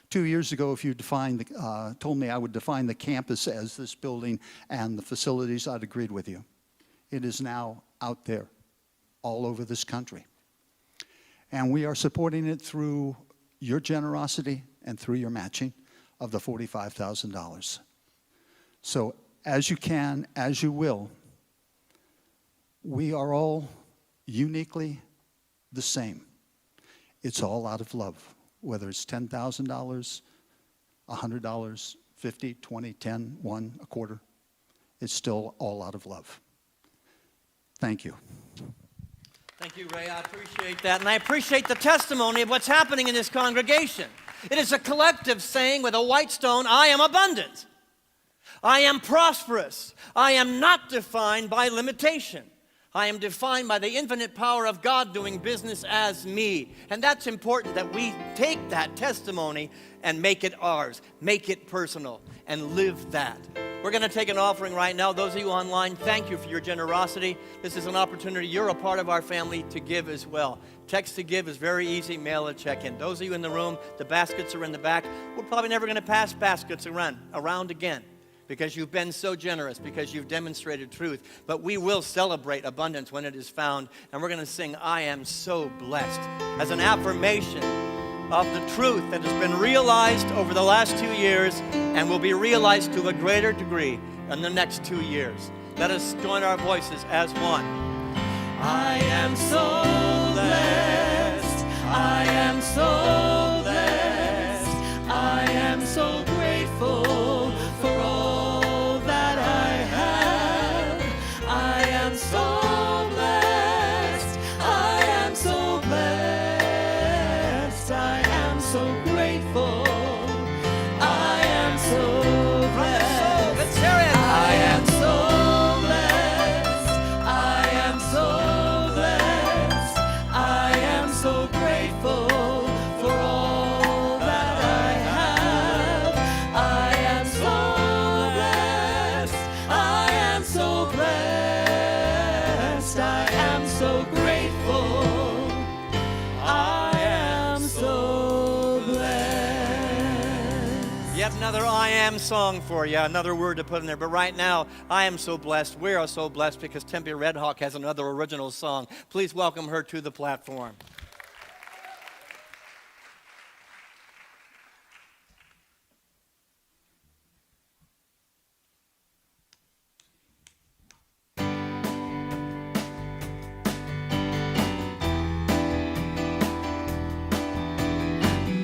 2 years ago, if you told me I would define the campus as this building and the facilities, I'd agreed with you. It is now out there, all over this country. And we are supporting it through your generosity and through your matching of the $45,000. So as you can, as you will, we are all uniquely the same. It's all out of love, whether it's $10,000, $100, 50, 20, 10, 1, a quarter. It's still all out of love. Thank you. Thank you, Ray. I appreciate that. And I appreciate the testimony of what's happening in this congregation. It is a collective saying with a white stone, I am abundant. I am prosperous. I am not defined by limitation. I am defined by the infinite power of God doing business as me. And that's important that we take that testimony and make it ours, make it personal, and live that. We're going to take an offering right now. Those of you online, thank you for your generosity. This is an opportunity. You're a part of our family to give as well. Text to give is very easy. Mail a check in. Those of you in the room, the baskets are in the back. We're probably never going to pass baskets around again, because you've been so generous, because you've demonstrated truth. But we will celebrate abundance when it is found, and we're going to sing, I am so blessed, as an affirmation of the truth that has been realized over the last 2 years and will be realized to a greater degree in the next 2 years. Let us join our voices as one. I am so blessed. I am so blessed. I am so grateful for all that I have. I am so blessed. I am so blessed. I am so grateful. I am so blessed. Let's hear it. I am so blessed. I am so blessed. I am so grateful for all that I have. I am so blessed. I am so blessed. I am so grateful. I am so blessed. Yet another I am song for you, another word to put in there. But right now, I am so blessed. We are so blessed because Tempe Redhawk has another original song. Please welcome her to the platform.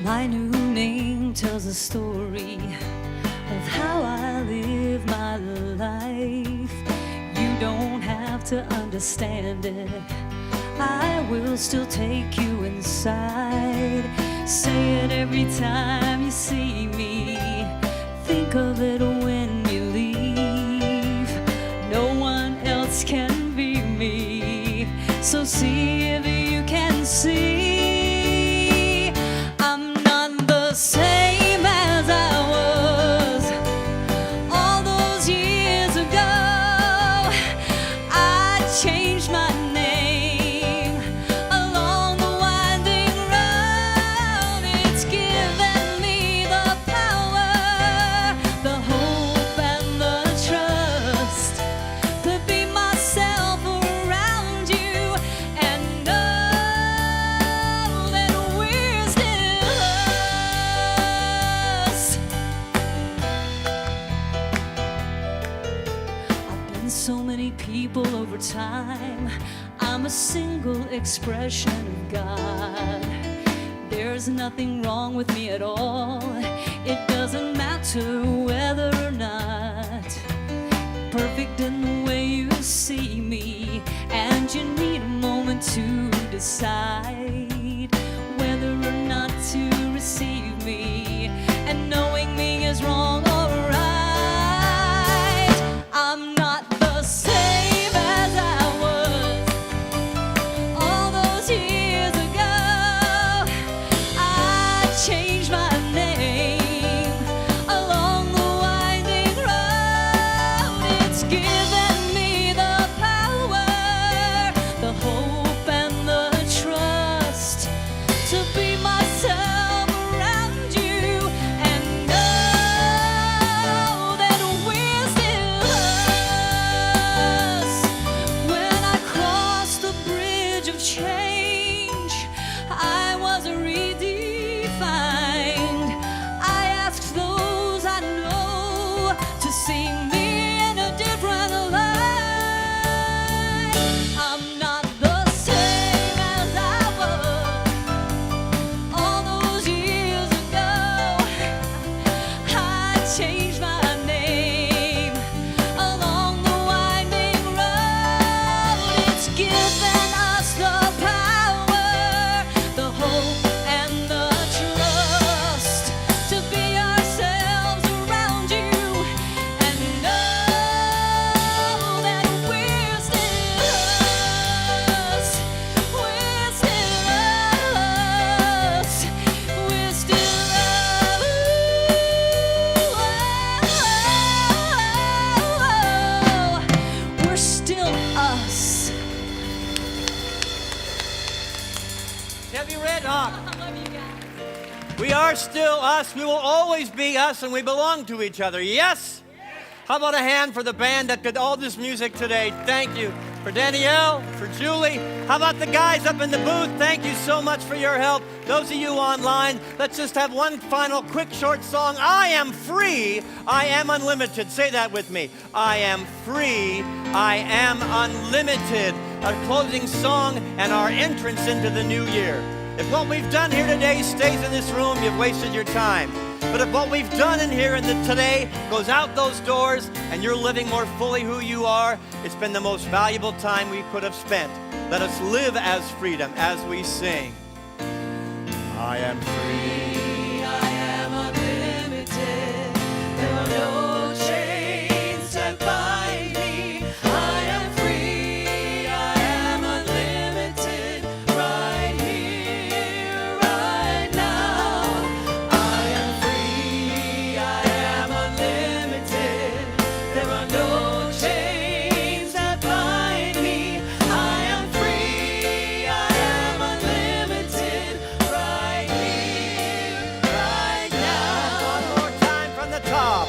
My new name tells a story of how I live my life. You don't have to understand it. I will still take you inside. Say it every time you see me. Think of it when you leave. No one else can be me. So see if you can see. I'm not the same as I was all those years ago. I changed my name along the winding road. It's given me the power, the hope and the trust to be myself around you and know that we're still us. I've been so many people over time. I'm a single expression of God. There's nothing wrong with me at all. It doesn't matter whether or not. Perfect in the way you see me, and you need a moment to decide whether or not to receive me. And knowing me is wrong or right. I'm not the same as I was all those years ago. I changed my name along the winding road. It's given Love you, Red Hawk. We are still us. We will always be us, and we belong to each other. Yes? How about a hand for the band that did all this music today? Thank you. For Danielle, for Julie. How about the guys up in the booth? Thank you so much for your help. Those of you online, let's just have one final quick short song. I am free. I am unlimited. Say that with me. I am free. I am unlimited. Our closing song and our entrance into the new year. If what we've done here today stays in this room, you've wasted your time. But if what we've done in here today goes out those doors and you're living more fully who you are, it's been the most valuable time we could have spent. Let us live as freedom as we sing. I am free. I am unlimited. There are no chains that bind me. I am free. I am unlimited. Right here, right now. I am free. I am unlimited. There are no chains that bind me. I am free. I am unlimited. Right here, right now. One more time from the top.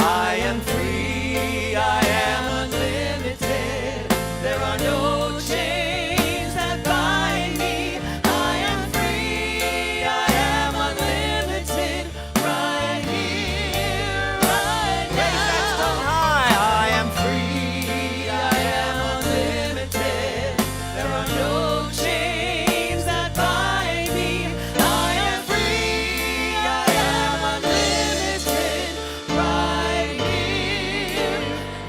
I am free, I am unlimited. There are no chains that bind me. I am free, I am unlimited. Right here, right Raise that now. stone high. I am free, I am unlimited. There are no chains that bind me. I am free, I am unlimited. Right here,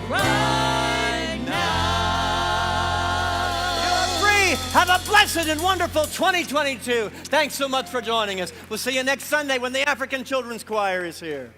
right now. You're free. Have a blessed and wonderful 2022. Thanks so much for joining us. We'll see you next Sunday when the African Children's Choir is here.